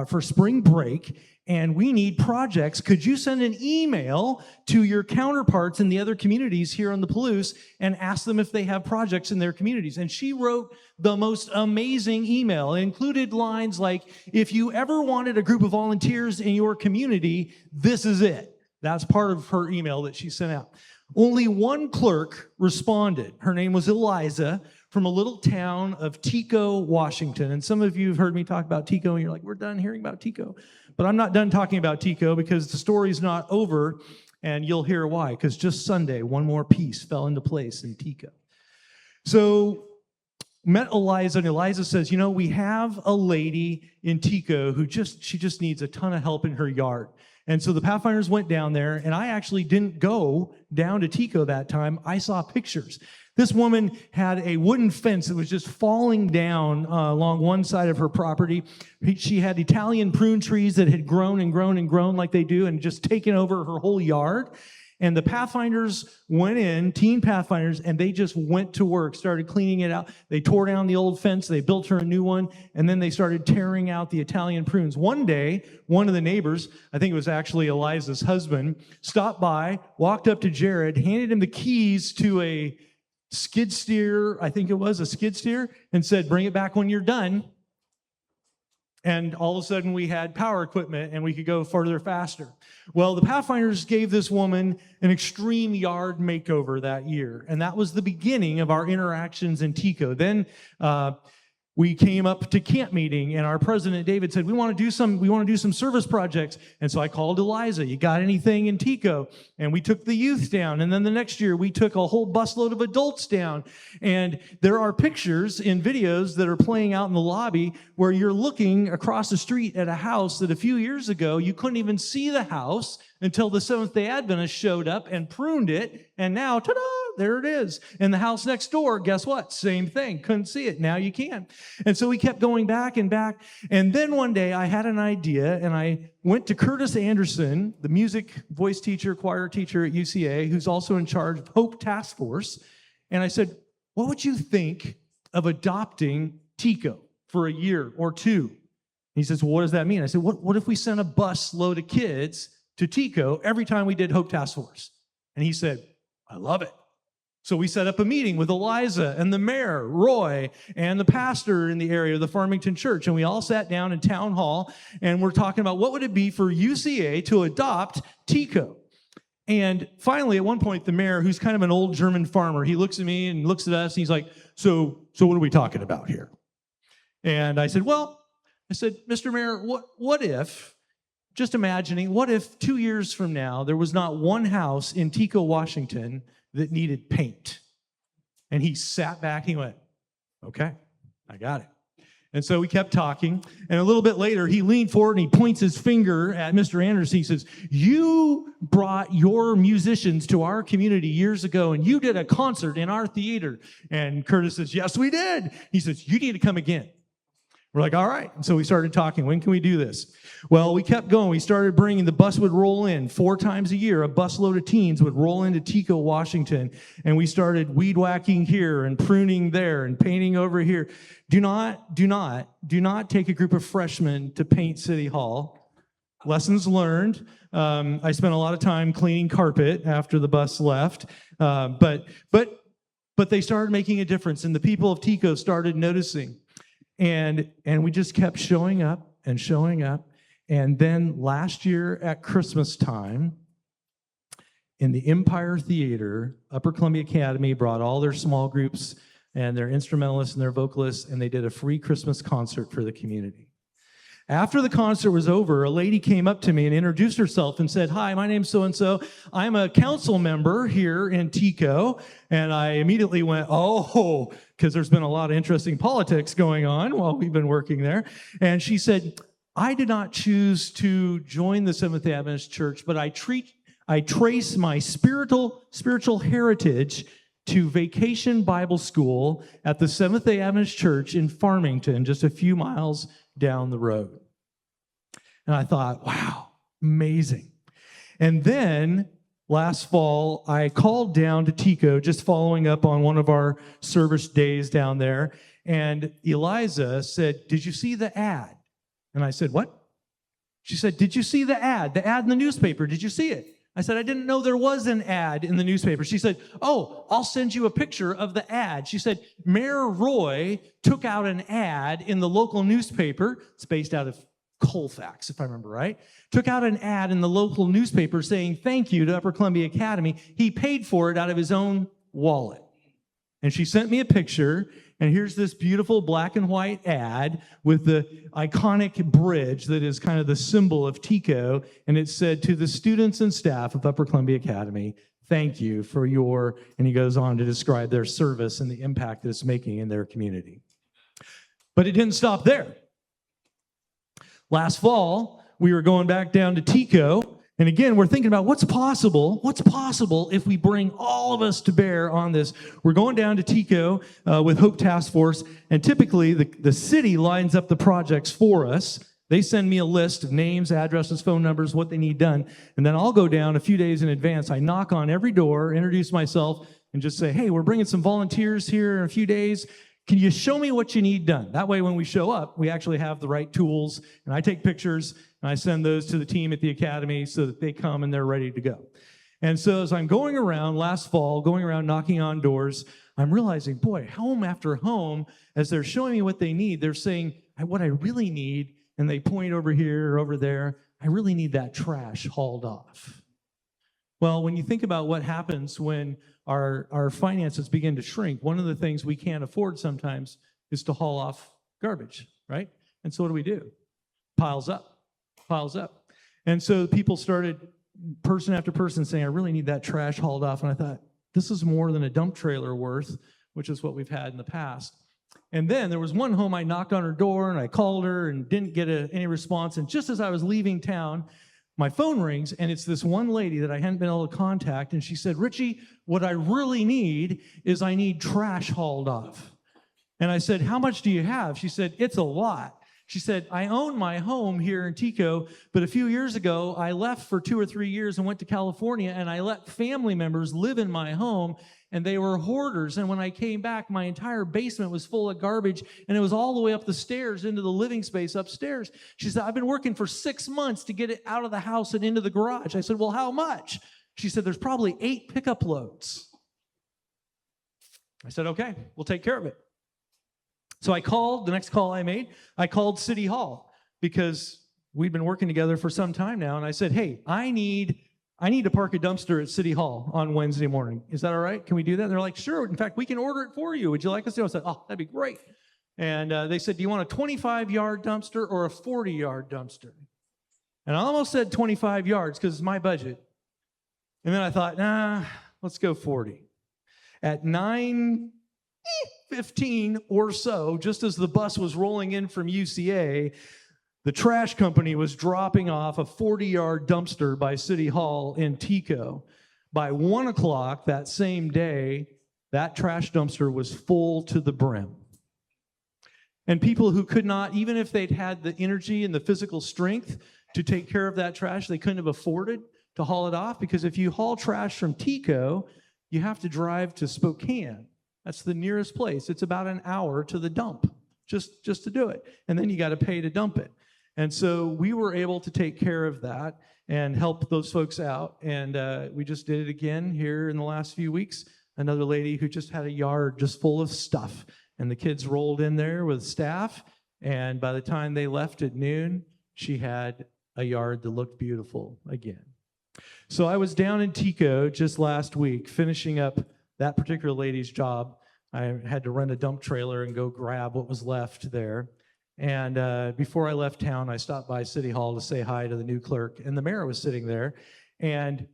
for spring break, and we need projects. Could you send an email to your counterparts in the other communities here on the Palouse and ask them if they have projects in their communities? And she wrote the most amazing email. It included lines like, if you ever wanted a group of volunteers in your community, this is it. That's part of her email that she sent out. Only one clerk responded. Her name was Eliza, from a little town of Tico, Washington. And some of you have heard me talk about Tico, and you're like, we're done hearing about Tico. But I'm not done talking about Tico because the story's not over, and you'll hear why. Because just Sunday, one more piece fell into place in Tico. So met Eliza, and Eliza says, we have a lady in Tico who she just needs a ton of help in her yard. And so the Pathfinders went down there, and I actually didn't go down to Tico that time. I saw pictures. This woman had a wooden fence that was just falling down along one side of her property. She had Italian prune trees that had grown and grown and grown like they do and just taken over her whole yard. And the Pathfinders went in, teen Pathfinders, and they just went to work, started cleaning it out. They tore down the old fence, they built her a new one, and then they started tearing out the Italian prunes. One day, one of the neighbors, I think it was actually Eliza's husband, stopped by, walked up to Jared, handed him the keys to a skid steer, I think it was a skid steer, and said, bring it back when you're done. And all of a sudden we had power equipment and we could go further faster. Well, the Pathfinders gave this woman an extreme yard makeover that year. And that was the beginning of our interactions in Tico. Then we came up to camp meeting and our president, David, said, we want to do some service projects. And so I called Eliza, you got anything in Tico? And we took the youth down. And then the next year we took a whole busload of adults down. And there are pictures and videos that are playing out in the lobby where you're looking across the street at a house that a few years ago you couldn't even see the house until the Seventh-day Adventists showed up and pruned it. And now, ta-da! There it is. And the house next door, guess what? Same thing. Couldn't see it. Now you can. And so we kept going back and back. And then one day I had an idea and I went to Curtis Anderson, the music voice teacher, choir teacher at UCA, who's also in charge of Hope Task Force. And I said, what would you think of adopting Tico for a year or two? He says, well, what does that mean? I said, what if we sent a bus load of kids to Tico every time we did Hope Task Force? And he said, I love it. So we set up a meeting with Eliza and the mayor, Roy, and the pastor in the area of the Farmington Church. And we all sat down in town hall and we're talking about what would it be for UCA to adopt Tico. And finally, at one point, the mayor, who's kind of an old German farmer, he looks at me and looks at us and he's like, so what are we talking about here? And I said, Mr. Mayor, what if, just imagining, what if 2 years from now, there was not one house in Tico, Washington that needed paint? And he sat back, he went, okay, I got it. And so we kept talking, and a little bit later, he leaned forward and he points his finger at Mr. Anderson. He says, you brought your musicians to our community years ago, and you did a concert in our theater. And Curtis says, yes, we did. He says, you need to come again. We're like, all right. And so we started talking, when can we do this? Well, we kept going. We started bringing, the bus would roll in 4 times a year. A busload of teens would roll into Tico, Washington. And we started weed whacking here and pruning there and painting over here. Do not take a group of freshmen to paint City Hall. Lessons learned. I spent a lot of time cleaning carpet after the bus left. But they started making a difference, and the people of Tico started noticing. And we just kept showing up and showing up. And then last year at Christmas time, in the Empire Theater, Upper Columbia Academy brought all their small groups and their instrumentalists and their vocalists, and they did a free Christmas concert for the community. After the concert was over, a lady came up to me and introduced herself and said, hi, my name's so-and-so. I'm a council member here in Tico. And I immediately went, oh, because there's been a lot of interesting politics going on while we've been working there. And she said, I did not choose to join the Seventh-day Adventist Church, but I trace my spiritual heritage to Vacation Bible School at the Seventh-day Adventist Church in Farmington, just a few miles down the road. And I thought, wow, amazing. And then last fall, I called down to Tico, just following up on one of our service days down there. And Eliza said, did you see the ad? And I said, what? She said, did you see the ad in the newspaper? Did you see it? I said, I didn't know there was an ad in the newspaper. She said, oh, I'll send you a picture of the ad. She said, Mayor Roy took out an ad in the local newspaper. It's based out of Colfax, if I remember right. Took out an ad in the local newspaper saying thank you to Upper Columbia Academy. He paid for it out of his own wallet. And she sent me a picture, and here's this beautiful black and white ad with the iconic bridge that is kind of the symbol of Tico, and it said, to the students and staff of Upper Columbia Academy, thank you for your, and he goes on to describe their service and the impact that it's making in their community. But it didn't stop there. Last fall, we were going back down to Tico, and again, we're thinking about what's possible if we bring all of us to bear on this. We're going down to Tico with Hope Task Force, and typically the city lines up the projects for us. They send me a list of names, addresses, phone numbers, what they need done. And then I'll go down a few days in advance. I knock on every door, introduce myself, and just say, hey, we're bringing some volunteers here in a few days. Can you show me what you need done? That way, when we show up, we actually have the right tools. And I take pictures, and I send those to the team at the academy so that they come and they're ready to go. And so as I'm going around last fall, going around knocking on doors, I'm realizing, boy, home after home, as they're showing me what they need, they're saying, what I really need, and they point over here or over there, I really need that trash hauled off. Well, when you think about what happens when our finances begin to shrink, one of the things we can't afford sometimes is to haul off garbage, right? And so what do? Piles up. And so people started, person after person, saying, I really need that trash hauled off. And I thought, this is more than a dump trailer worth, which is what we've had in the past. And then there was one home I knocked on her door, and I called her and didn't get any response. And just as I was leaving town, my phone rings, and it's this one lady that I hadn't been able to contact. And she said, Richie, what I really need is I need trash hauled off. And I said, how much do you have? She said, it's a lot. She said, I own my home here in Tico, but a few years ago, I left for 2 or 3 years and went to California, and I let family members live in my home, and they were hoarders. And when I came back, my entire basement was full of garbage, and it was all the way up the stairs into the living space upstairs. She said, I've been working for 6 months to get it out of the house and into the garage. I said, well, how much? She said, there's probably 8 pickup loads. I said, okay, we'll take care of it. So I called, the next call I made, I called City Hall because we'd been working together for some time now. And I said, hey, I need to park a dumpster at City Hall on Wednesday morning. Is that all right? Can we do that? And they're like, sure. In fact, we can order it for you. Would you like us to? I said, oh, that'd be great. And they said, do you want a 25-yard dumpster or a 40-yard dumpster? And I almost said 25 yards because it's my budget. And then I thought, nah, let's go 40. At 9:15 or so, just as the bus was rolling in from UCA, the trash company was dropping off a 40-yard dumpster by City Hall in Tico. By 1 o'clock that same day, that trash dumpster was full to the brim. And people who could not, even if they'd had the energy and the physical strength to take care of that trash, they couldn't have afforded to haul it off, because if you haul trash from Tico, you have to drive to Spokane. That's the nearest place. It's about an hour to the dump just to do it. And then you got to pay to dump it. And so we were able to take care of that and help those folks out. And we just did it again here in the last few weeks. Another lady who just had a yard just full of stuff. And the kids rolled in there with staff. And by the time they left at noon, she had a yard that looked beautiful again. So I was down in Tico just last week finishing up that particular lady's job. I had to rent a dump trailer and go grab what was left there. And before I left town, I stopped by City Hall to say hi to the new clerk, and the mayor was sitting there. And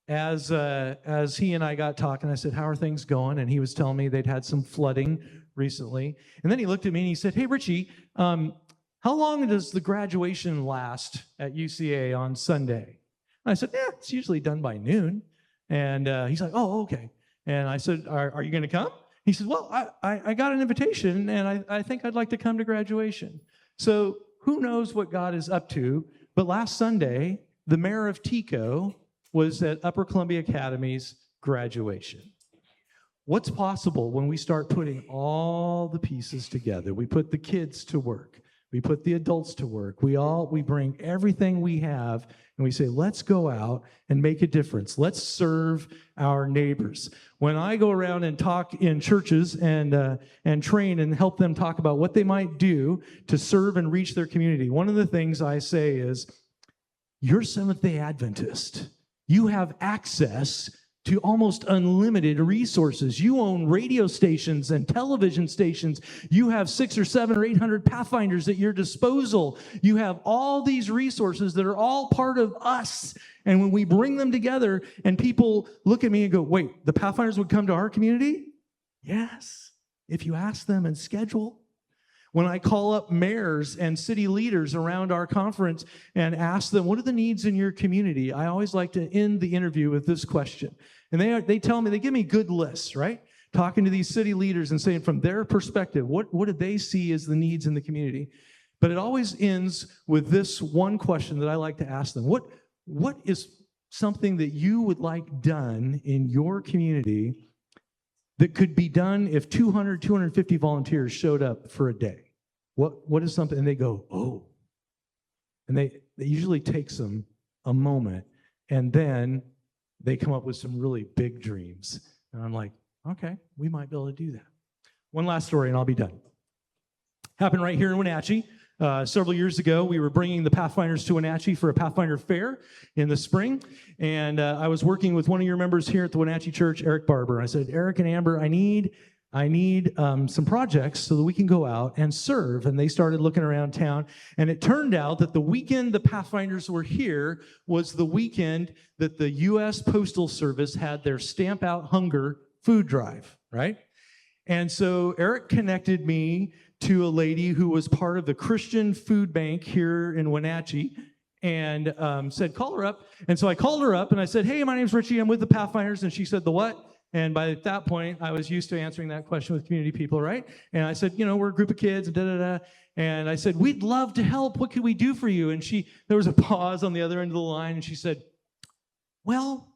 as he and I got talking, I said, how are things going? And he was telling me they'd had some flooding recently. And then he looked at me and he said, hey, Richie, how long does the graduation last at UCA on Sunday? And I said, yeah, it's usually done by noon. And he's like, oh, okay. And I said, are you going to come? He said, well, I got an invitation, and I think I'd like to come to graduation. So who knows what God is up to? But last Sunday, the mayor of Tico was at Upper Columbia Academy's graduation. What's possible when we start putting all the pieces together? We put the kids to work. We put the adults to work. We bring everything we have, and we say, let's go out and make a difference. Let's serve our neighbors. When I go around and talk in churches and train and help them talk about what they might do to serve and reach their community, one of the things I say is, you're Seventh-day Adventist. You have access to almost unlimited resources. You own radio stations and television stations. You have 600 or 700 or 800 Pathfinders at your disposal. You have all these resources that are all part of us. And when we bring them together and people look at me and go, wait, the Pathfinders would come to our community? Yes, if you ask them and schedule. When I call up mayors and city leaders around our conference and ask them, what are the needs in your community? I always like to end the interview with this question. And they tell me, they give me good lists, right? Talking to these city leaders and saying from their perspective, what do they see as the needs in the community? But it always ends with this one question that I like to ask them. What is something that you would like done in your community that could be done if 200, 250 volunteers showed up for a day? What is something? And they go, oh. And it usually takes them a moment, and then they come up with some really big dreams. And I'm like, okay, we might be able to do that. One last story, and I'll be done. Happened right here in Wenatchee. Several years ago, we were bringing the Pathfinders to Wenatchee for a Pathfinder Fair in the spring, and I was working with one of your members here at the Wenatchee Church, Eric Barber. I said, Eric and Amber, I need some projects so that we can go out and serve. And they started looking around town, and it turned out that the weekend the Pathfinders were here was the weekend that the U.S. Postal Service had their Stamp Out Hunger food drive, right? And so Eric connected me to a lady who was part of the Christian Food Bank here in Wenatchee, and said, call her up. And so I called her up, and I said, hey, my name's Richie. I'm with the Pathfinders. And she said, the what? And by that point, I was used to answering that question with community people, right? And I said, we're a group of kids, da-da-da. And I said, we'd love to help. What can we do for you? And there was a pause on the other end of the line, and she said, well,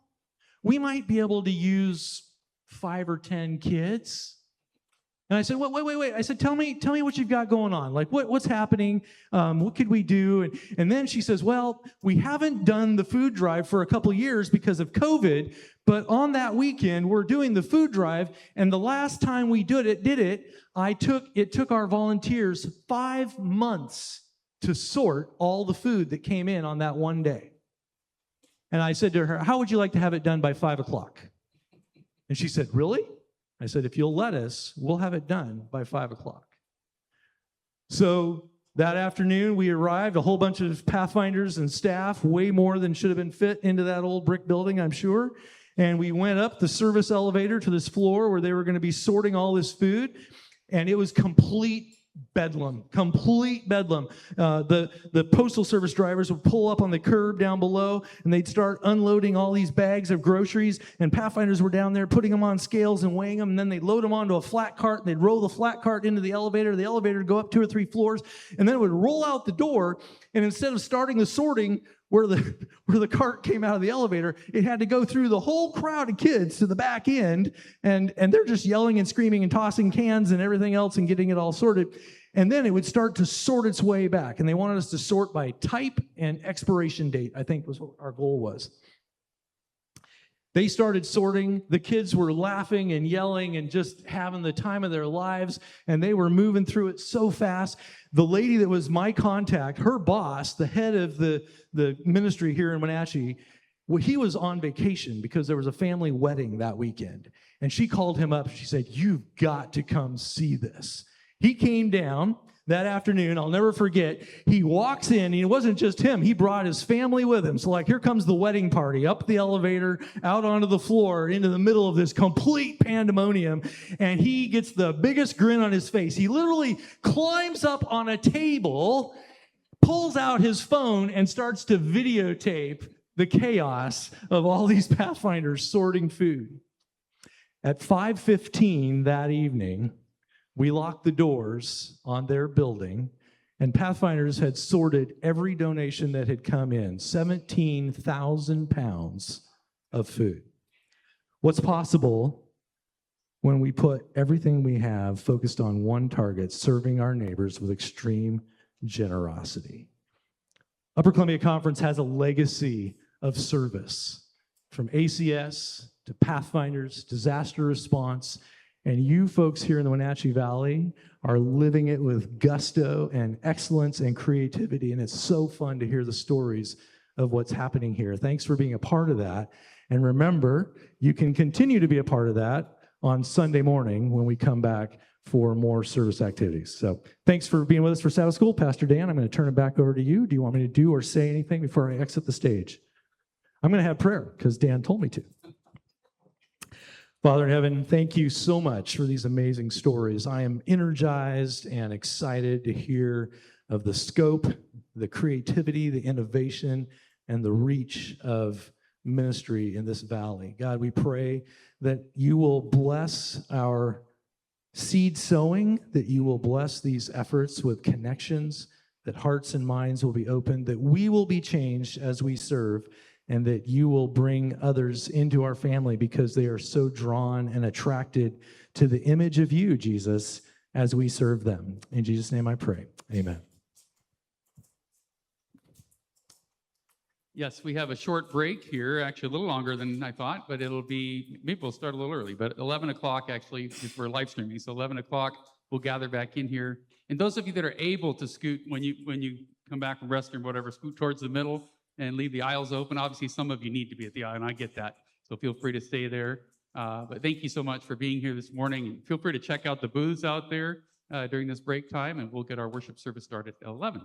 we might be able to use 5 or 10 kids. And I said, wait. I said, tell me what you've got going on. Like, what's happening? What could we do? And then she says, well, we haven't done the food drive for a couple of years because of COVID, but on that weekend, we're doing the food drive, and the last time we did it, it took our volunteers 5 months to sort all the food that came in on that one day. And I said to her, how would you like to have it done by 5 o'clock? And she said, really? I said, if you'll let us, we'll have it done by 5 o'clock. So that afternoon, we arrived, a whole bunch of Pathfinders and staff, way more than should have been fit into that old brick building, I'm sure. And we went up the service elevator to this floor where they were going to be sorting all this food. And it was complete bedlam. The Postal Service drivers would pull up on the curb down below, and they'd start unloading all these bags of groceries, and Pathfinders were down there putting them on scales and weighing them, and then they'd load them onto a flat cart, and they'd roll the flat cart into the elevator would go up 2 or 3 floors, and then it would roll out the door, and instead of starting the sorting where the cart came out of the elevator, it had to go through the whole crowd of kids to the back end, and they're just yelling and screaming and tossing cans and everything else and getting it all sorted. And then it would start to sort its way back. And they wanted us to sort by type and expiration date, I think was what our goal was. They started sorting. The kids were laughing and yelling and just having the time of their lives. And they were moving through it so fast. The lady that was my contact, her boss, the head of the ministry here in Wenatchee, well, he was on vacation because there was a family wedding that weekend. And she called him up. She said, you've got to come see this. He came down that afternoon. I'll never forget. He walks in, and it wasn't just him. He brought his family with him. So, here comes the wedding party, up the elevator, out onto the floor, into the middle of this complete pandemonium. And he gets the biggest grin on his face. He literally climbs up on a table, pulls out his phone, and starts to videotape the chaos of all these Pathfinders sorting food. At 5:15 that evening, we locked the doors on their building, and Pathfinders had sorted every donation that had come in, 17,000 pounds of food. What's possible when we put everything we have focused on one target, serving our neighbors with extreme generosity? Upper Columbia Conference has a legacy of service, from ACS to Pathfinders, disaster response. And you folks here in the Wenatchee Valley are living it with gusto and excellence and creativity. And it's so fun to hear the stories of what's happening here. Thanks for being a part of that. And remember, you can continue to be a part of that on Sunday morning when we come back for more service activities. So thanks for being with us for Sabbath School. Pastor Dan, I'm going to turn it back over to you. Do you want me to do or say anything before I exit the stage? I'm going to have prayer because Dan told me to. Father in heaven, thank you so much for these amazing stories. I am energized and excited to hear of the scope, the creativity, the innovation, and the reach of ministry in this valley. God, we pray that you will bless our seed sowing, that you will bless these efforts with connections, that hearts and minds will be opened, that we will be changed as we serve, and that you will bring others into our family because they are so drawn and attracted to the image of you, Jesus, as we serve them. In Jesus' name I pray. Amen. Yes, we have a short break here, actually a little longer than I thought, but maybe we'll start a little early, but 11 o'clock actually, if we're live streaming, so 11 o'clock, we'll gather back in here. And those of you that are able to scoot when you come back from restroom, whatever, scoot towards the middle and leave the aisles open. Obviously, some of you need to be at the aisle, and I get that, so feel free to stay there. But thank you so much for being here this morning. And feel free to check out the booths out there during this break time, and we'll get our worship service started at 11.